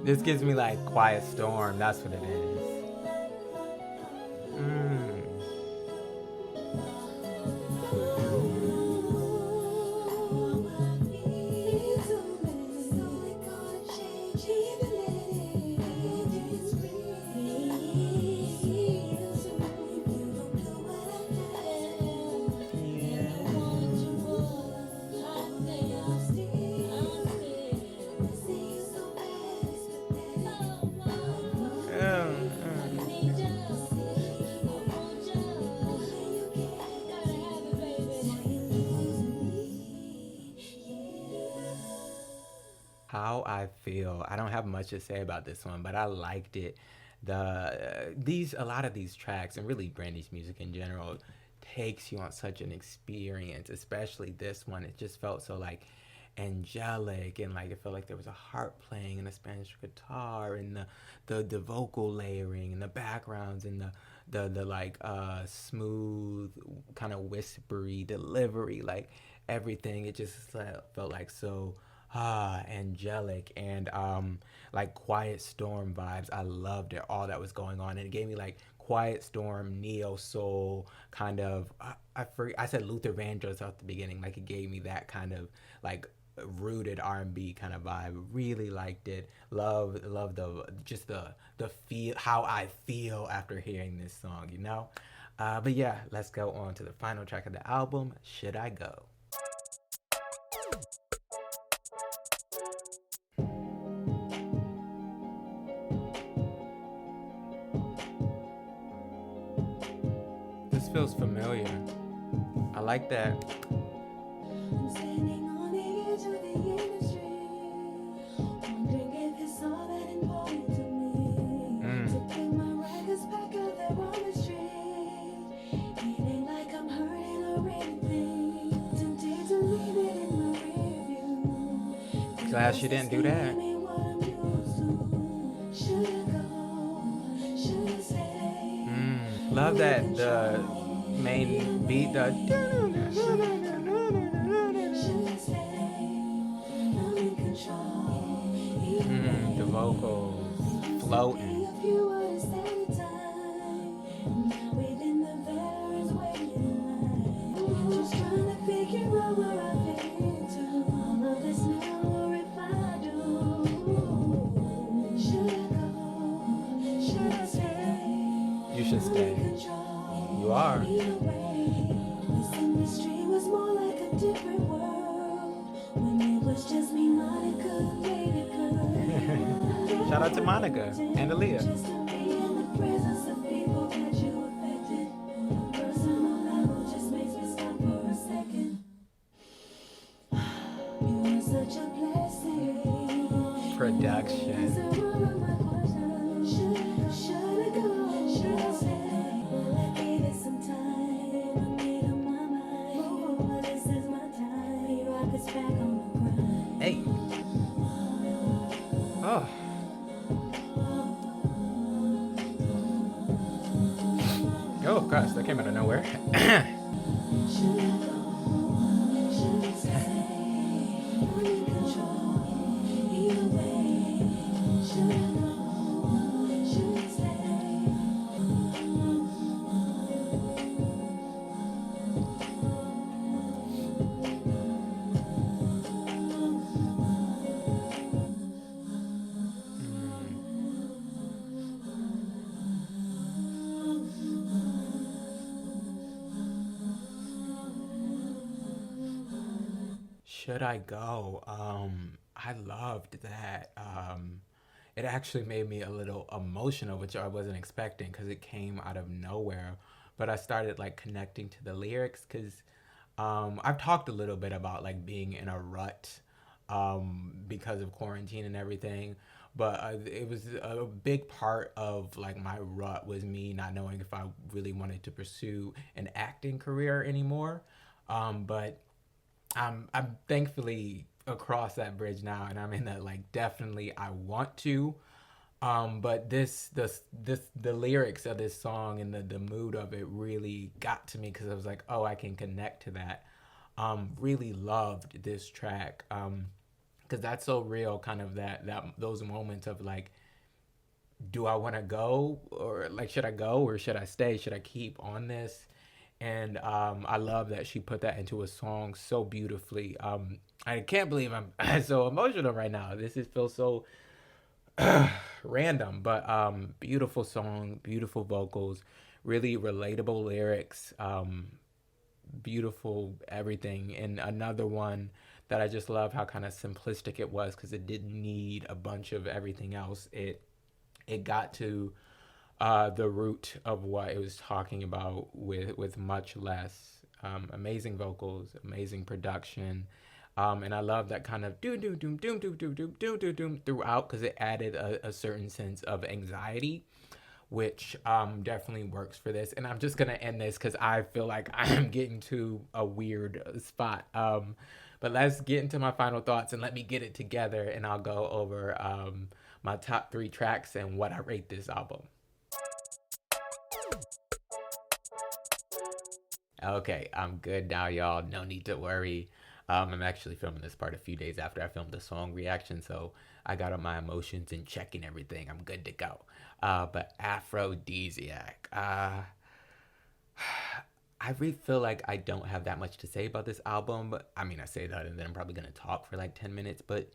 This gives me like Quiet Storm. That's what it is. How I feel. I don't have much to say about this one, but I liked it. A lot of these tracks, and really Brandy's music in general, takes you on such an experience. Especially this one, it just felt so like angelic, and like it felt like there was a harp playing and a Spanish guitar, and the vocal layering and the backgrounds, and the like smooth kind of whispery delivery, like everything. It just felt like so angelic, and like Quiet Storm vibes. I loved it, all that was going on, and it gave me like Quiet Storm, neo soul kind of. I said Luther Vandross at the beginning. Like it gave me that kind of like rooted R&B kind of vibe. Really liked it. Love the feel, how I feel after hearing this song. But yeah, let's go on to the final track of the album, Should I Go? like that. I'm standing on the edge of the industry, wondering if it's all that important to me. To pick my records back up there on the street. It ain't like I'm hurting or anything. Tempted to leave it in my rearview. Glad she didn't do that. Should I go? Should I stay? Love that the main beat, the Should I stay? I'm in control. the vocals floating. If you were to stand in time, now within the veterans waiting in line. Just trying to figure out where I fit into all of this now, or if I do. Should I go? Should I stay? You should stay. Control. You are. Either way, this industry was more like a different world when it was just me, Monica, baby girl. Shout out to Monica and Aaliyah. Just to be in the presence of people that you affected. Personal level just makes me stop for a second. You were such a blessing. Production. Answer all of my questions. Should I go? Should I stay? Well, I gave it some time. I made up my mind. Well, this is my time. You rock us back on the grind. Hey. Oh. Oh gosh, that came out of nowhere. Should I go? Should I stay? I'm in control. Either way. Should I go? Should I stay? Should I go? I loved that. It actually made me a little emotional, which I wasn't expecting because it came out of nowhere. But I started like connecting to the lyrics because I've talked a little bit about like being in a rut because of quarantine and everything. But it was a big part of like my rut was me not knowing if I really wanted to pursue an acting career anymore. But I'm thankfully across that bridge now, and I'm in that like definitely I want to. But the lyrics of this song and the mood of it really got to me because I was like, oh, I can connect to that. Really loved this track because that's so real, kind of that those moments of like, do I want to go, or like should I go or should I stay? Should I keep on this? And I love that she put that into a song so beautifully. I can't believe I'm so emotional right now. Feels so random, but beautiful song, beautiful vocals, really relatable lyrics, beautiful everything. And another one that I just love how kind of simplistic it was because it didn't need a bunch of everything else. It got to the root of what it was talking about with much less. Amazing vocals, amazing production, and I love that kind of doom doom doom doom doom doom doom doom doom doom throughout because it added a certain sense of anxiety, which definitely works for this. And I'm just gonna end this because I feel like I'm getting to a weird spot. But let's get into my final thoughts and let me get it together, and I'll go over my top 3 tracks and what I rate this album. Okay, I'm good now, y'all. No need to worry. I'm actually filming this part a few days after I filmed the song reaction, so I got all my emotions and checking everything. I'm good to go. But Afrodisiac. I really feel like I don't have that much to say about this album. I mean, I say that and then I'm probably going to talk for like 10 minutes, but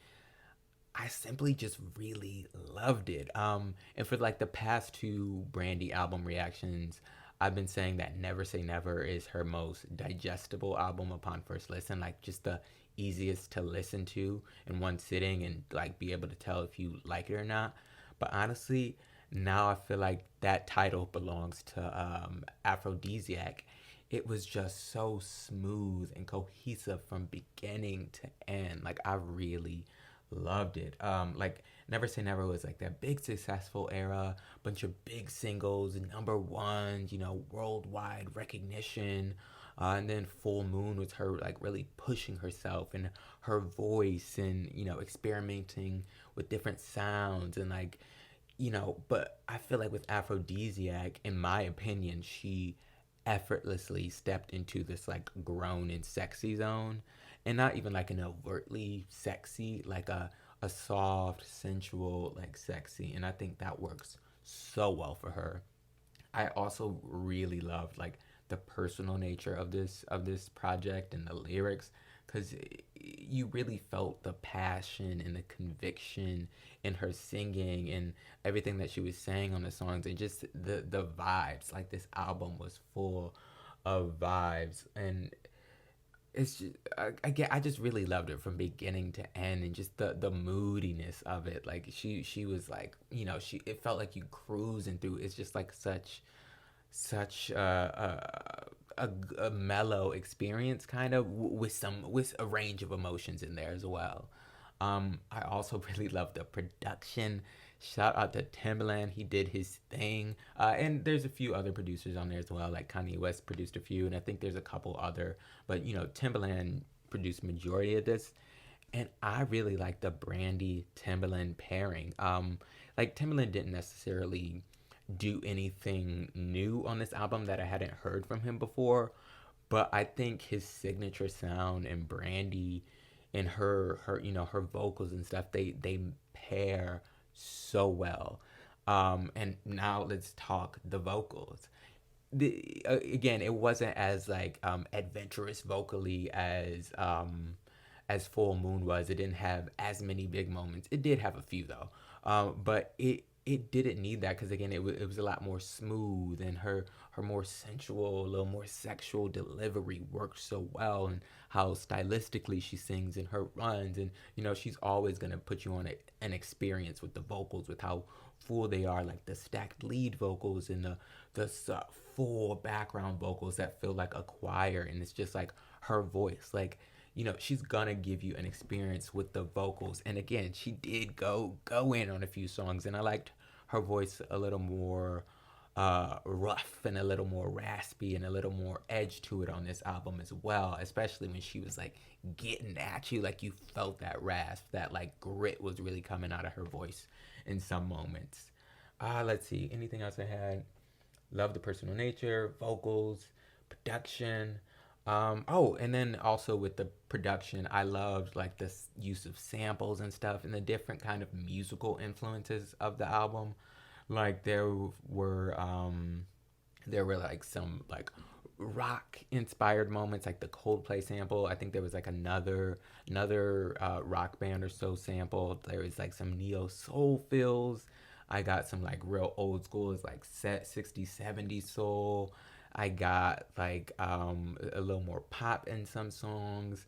I simply just really loved it. And for like the past 2 Brandy album reactions, I've been saying that Never Say Never is her most digestible album upon first listen, like just the easiest to listen to in one sitting and like be able to tell if you like it or not. But honestly, now I feel like that title belongs to Afrodisiac. it was just so smooth and cohesive from beginning to end. Like I really loved it. Like Never Say Never was like that big successful era, bunch of big singles, number ones, worldwide recognition. And then Full Moon was her like really pushing herself and her voice and experimenting with different sounds and like but I feel like with Aphrodisiac, in my opinion, she effortlessly stepped into this like grown and sexy zone, and not even like an overtly sexy, like a soft, sensual, like sexy, and I think that works so well for her. I also really loved like the personal nature of this project and the lyrics, because you really felt the passion and the conviction in her singing and everything that she was saying on the songs, and just the vibes. Like this album was full of vibes, and it's just I just really loved it from beginning to end, and just the moodiness of it. Like she was like, she it felt like you cruising through. It's just like such a mellow experience, kind of with a range of emotions in there as well. I also really love the production. Shout out to Timbaland, he did his thing. And there's a few other producers on there as well, like Kanye West produced a few, and I think there's a couple other. But Timbaland produced majority of this, and I really like the Brandy Timbaland pairing. Like Timbaland didn't necessarily do anything new on this album that I hadn't heard from him before, but I think his signature sound and Brandy and her vocals and stuff, they pair so well. And now let's talk the vocals. Again, it wasn't as like adventurous vocally as Full Moon was. It didn't have as many big moments. It did have a few though, but it didn't need that, because again it was a lot more smooth, and her more sensual, a little more sexual delivery worked so well, and how stylistically she sings in her runs, and she's always going to put you on an experience with the vocals, with how full they are, like the stacked lead vocals and the full background vocals that feel like a choir, and it's just like her voice, like she's gonna give you an experience with the vocals. And again, she did go in on a few songs, and I liked her voice a little more rough and a little more raspy and a little more edge to it on this album as well, especially when she was like getting at you, like you felt that rasp, that like grit was really coming out of her voice in some moments. Let's see, anything else I had? Love the personal nature, vocals, production. And then also with the production, I loved like the use of samples and stuff, and the different kind of musical influences of the album. Like there were like some like rock inspired moments, like the Coldplay sample. I think there was like another rock band or so sample. There was like some neo soul feels. I got some like real old school, it's like set 60s 70s soul. I got like a little more pop in some songs,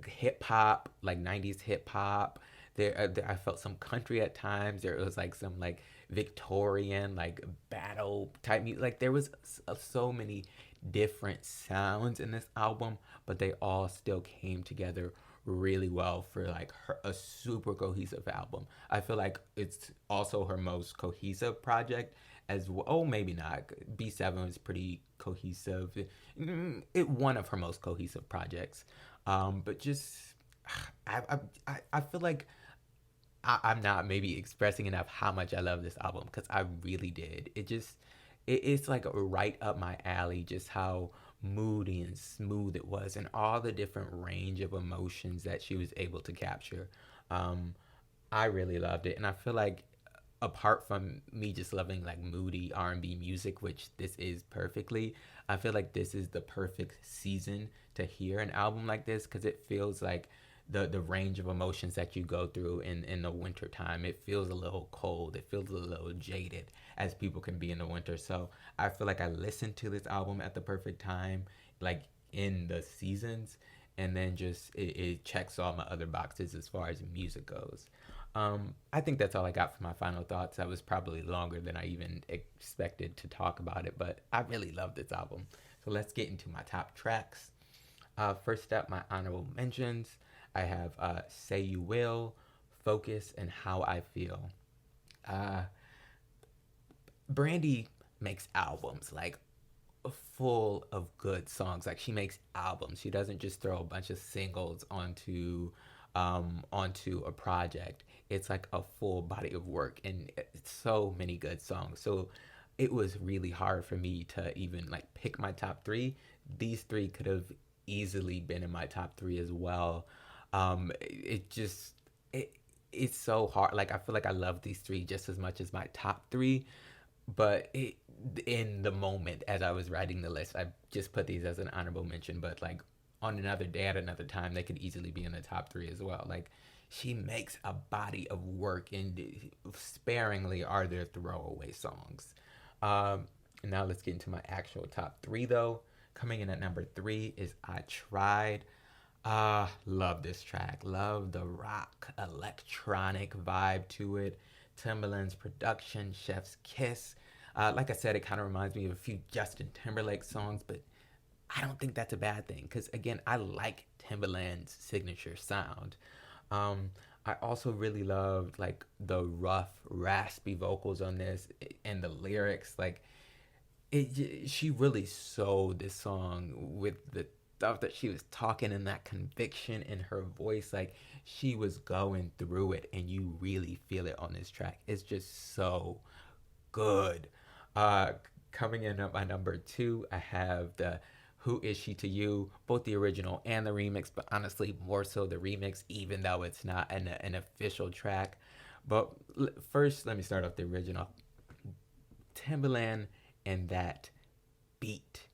hip hop, like 90s hip hop. There, I felt some country at times. There was like some like Victorian, like battle type music. Like there was so many different sounds in this album, but they all still came together really well for like a super cohesive album. I feel like it's also her most cohesive project as well. Oh, maybe not. B7 is pretty cohesive. One of her most cohesive projects. But just I feel like I'm not maybe expressing enough how much I love this album, because I really did. It's like right up my alley, just how moody and smooth it was, and all the different range of emotions that she was able to capture. I really loved it, and I feel like apart from me just loving like moody R&B music, which this is perfectly, I feel like this is the perfect season to hear an album like this, because it feels like the range of emotions that you go through in the winter time. It feels a little cold. It feels a little jaded, as people can be in the winter. So I feel like I listened to this album at the perfect time, like in the seasons, and then just it checks all my other boxes as far as music goes. I think that's all I got for my final thoughts. That was probably longer than I even expected to talk about it, but I really love this album. So let's get into my top tracks. First up, my honorable mentions. I have Say You Will, Focus, and How I Feel. Uh, Brandy makes albums like full of good songs. Like she makes albums. She doesn't just throw a bunch of singles onto a project. It's like a full body of work and it's so many good songs. So it was really hard for me to even like pick my top three. These three could have easily been in my top three as well. It just it's so hard. Like I feel like I love these three just as much as my top three, but in the moment as I was writing the list, I just put these as an honorable mention. But like on another day at another time, they could easily be in the top three as well. Like she makes a body of work, and sparingly are there throwaway songs. Now let's get into my actual top three though. Coming in at number 3 is I Tried. Love this track. Love the rock electronic vibe to it. Timbaland's production, Chef's Kiss. Like I said, it kind of reminds me of a few Justin Timberlake songs, but I don't think that's a bad thing because, again, I like Timbaland's signature sound. I also really loved like the rough, raspy vocals on this and the lyrics. Like she really sold this song with the stuff that she was talking and that conviction in her voice. Like she was going through it, and you really feel it on this track. It's just so good. Coming in at my number 2, I have the Who Is She to You, both the original and the remix, but honestly more so the remix, even though it's not an official track. But first, let me start off the original. Timbaland and that beat.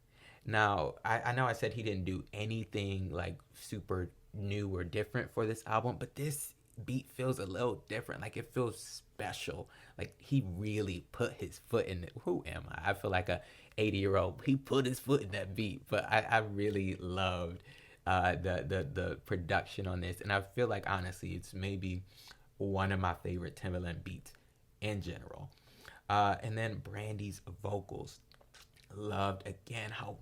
Now, I know I said he didn't do anything like super new or different for this album, but this beat feels a little different. Like it feels special. Like he really put his foot in it. Who am I? I feel like a 80-year-old. He put his foot in that beat. But I really loved the production on this, and I feel like honestly it's maybe one of my favorite Timbaland beats in general. And then Brandy's vocals. Loved again how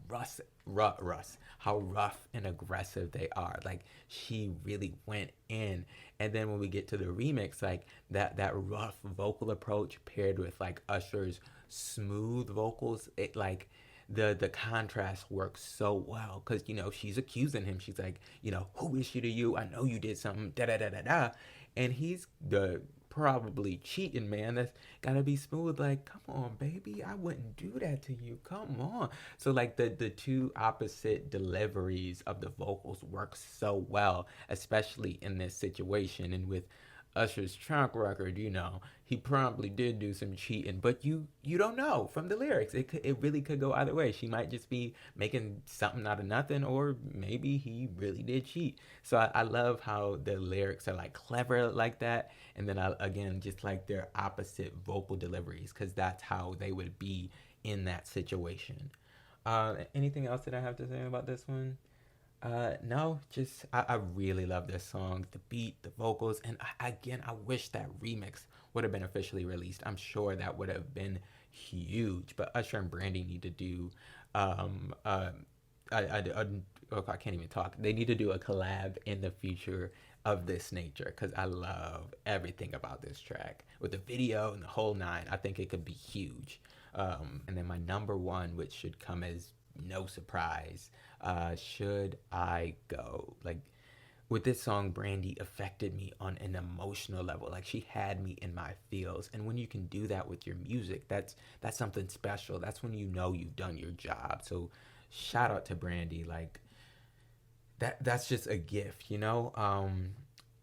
how rough and aggressive they are. Like she really went in. And then when we get to the remix, like that rough vocal approach paired with like Usher's smooth vocals, it like the contrast works so well because she's accusing him. She's like, who is she to you? I know you did something, da da da da da, and he's the probably cheating man that's gotta be smooth. Like, come on baby, I wouldn't do that to you, come on. So like the two opposite deliveries of the vocals work so well, especially in this situation. And with Usher's track record, he probably did do some cheating, but you don't know from the lyrics. It really could go either way. She might just be making something out of nothing, or maybe he really did cheat. So I love how the lyrics are like clever like that, and then I again just like their opposite vocal deliveries because that's how they would be in that situation. Anything else that I have to say about this one? No, just I really love this song, the beat, the vocals, and I wish that remix would have been officially released. I'm sure that would have been huge. But Usher and Brandy need to do, I can't even talk. They need to do a collab in the future of this nature because I love everything about this track with the video and the whole nine. I think it could be huge. And then my number 1, which should come as no surprise, Should I Go. Like with this song, Brandy affected me on an emotional level. Like she had me in my feels, and when you can do that with your music, that's something special. That's when you've done your job. So shout out to Brandy. Like that's just a gift.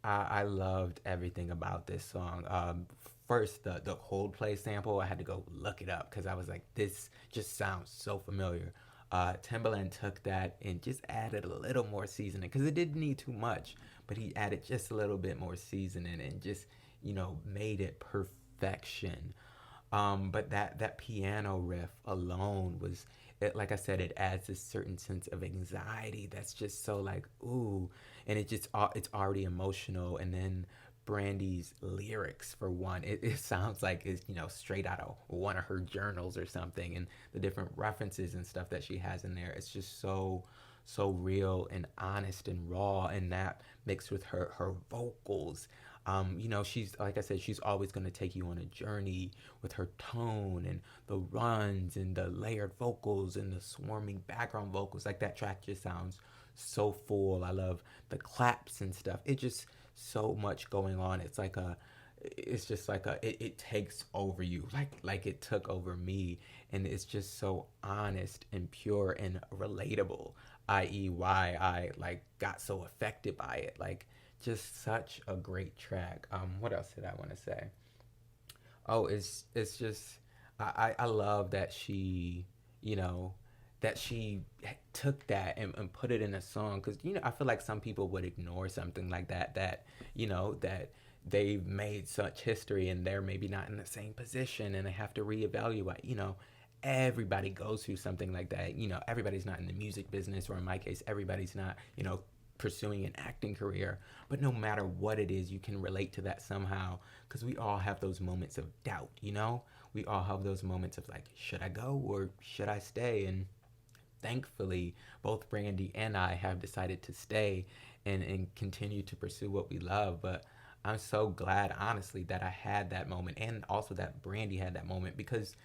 I loved everything about this song. First, the Coldplay sample, I had to go look it up because I was like, this just sounds so familiar. Timbaland took that and just added a little more seasoning because it didn't need too much, but he added just a little bit more seasoning and just made it perfection. But that piano riff alone was it, like I said, it adds this certain sense of anxiety that's just so like ooh, and it's already emotional. And then Brandy's lyrics, for one. It sounds like it's, straight out of one of her journals or something, and the different references and stuff that she has in there. It's just so real and honest and raw, and that mixed with her vocals. She's, like I said, she's always going to take you on a journey with her tone and the runs and the layered vocals and the swarming background vocals. Like, that track just sounds so full. I love the claps and stuff. It just so much going on. It takes over you, like it took over me, and it's just so honest and pure and relatable, i.e. why I got so affected by it. Just such a great track. What else did I want to say? Oh, it's just, I love that she, that she took that and put it in a song, because I feel like some people would ignore something like that that they've made such history and they're maybe not in the same position and they have to reevaluate. Everybody goes through something like that. Everybody's not in the music business, or in my case, everybody's not pursuing an acting career. But no matter what it is, you can relate to that somehow, because we all have those moments of doubt. We all have those moments of should I go or should I stay? And thankfully, both Brandy and I have decided to stay and continue to pursue what we love. But I'm so glad, honestly, that I had that moment, and also that Brandy had that moment, because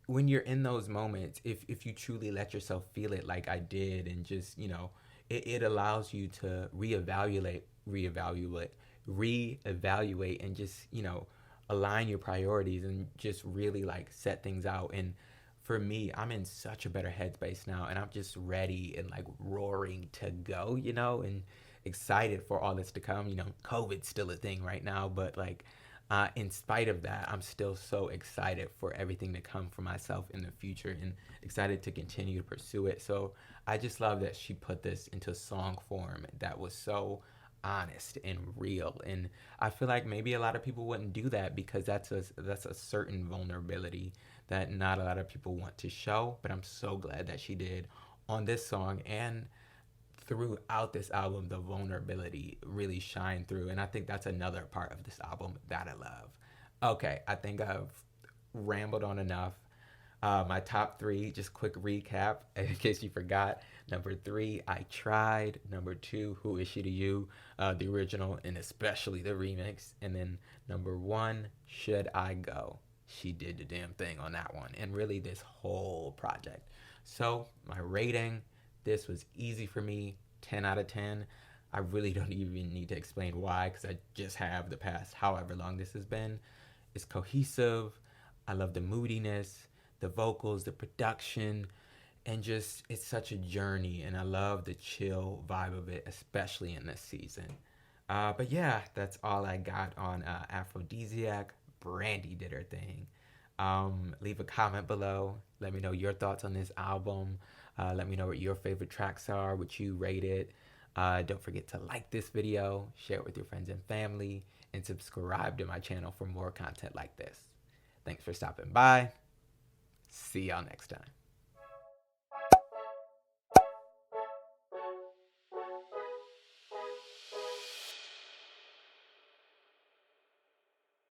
when you're in those moments, if you truly let yourself feel it like I did, and just, it allows you to reevaluate, and just, align your priorities and just really set things out. And for me, I'm in such a better headspace now, and I'm just ready and roaring to go, and excited for all this to come. COVID's still a thing right now, but in spite of that, I'm still so excited for everything to come for myself in the future, and excited to continue to pursue it. So I just love that she put this into song form that was so honest and real. And I feel like maybe a lot of people wouldn't do that, because that's a certain vulnerability that not a lot of people want to show. But I'm so glad that she did on this song, and throughout this album, the vulnerability really shined through. And I think that's another part of this album that I love. Okay, I think I've rambled on enough. My top three, just quick recap in case you forgot. Number 3, I Tried. Number 2, Who Is She to You? The original, and especially the remix. And then number 1, Should I Go? She did the damn thing on that one, and really this whole project. So my rating, this was easy for me, 10 out of 10. I really don't even need to explain why, because I just have the past however long this has been. It's cohesive. I love the moodiness, the vocals, the production, and just, it's such a journey, and I love the chill vibe of it, especially in this season. But yeah, that's all I got on Afrodisiac. Brandy did her thing. Leave a comment below. Let me know your thoughts on this album. Let me know what your favorite tracks are, what you rate it. Don't forget to like this video, share it with your friends and family, and subscribe to my channel for more content like this. Thanks for stopping by. See y'all next time.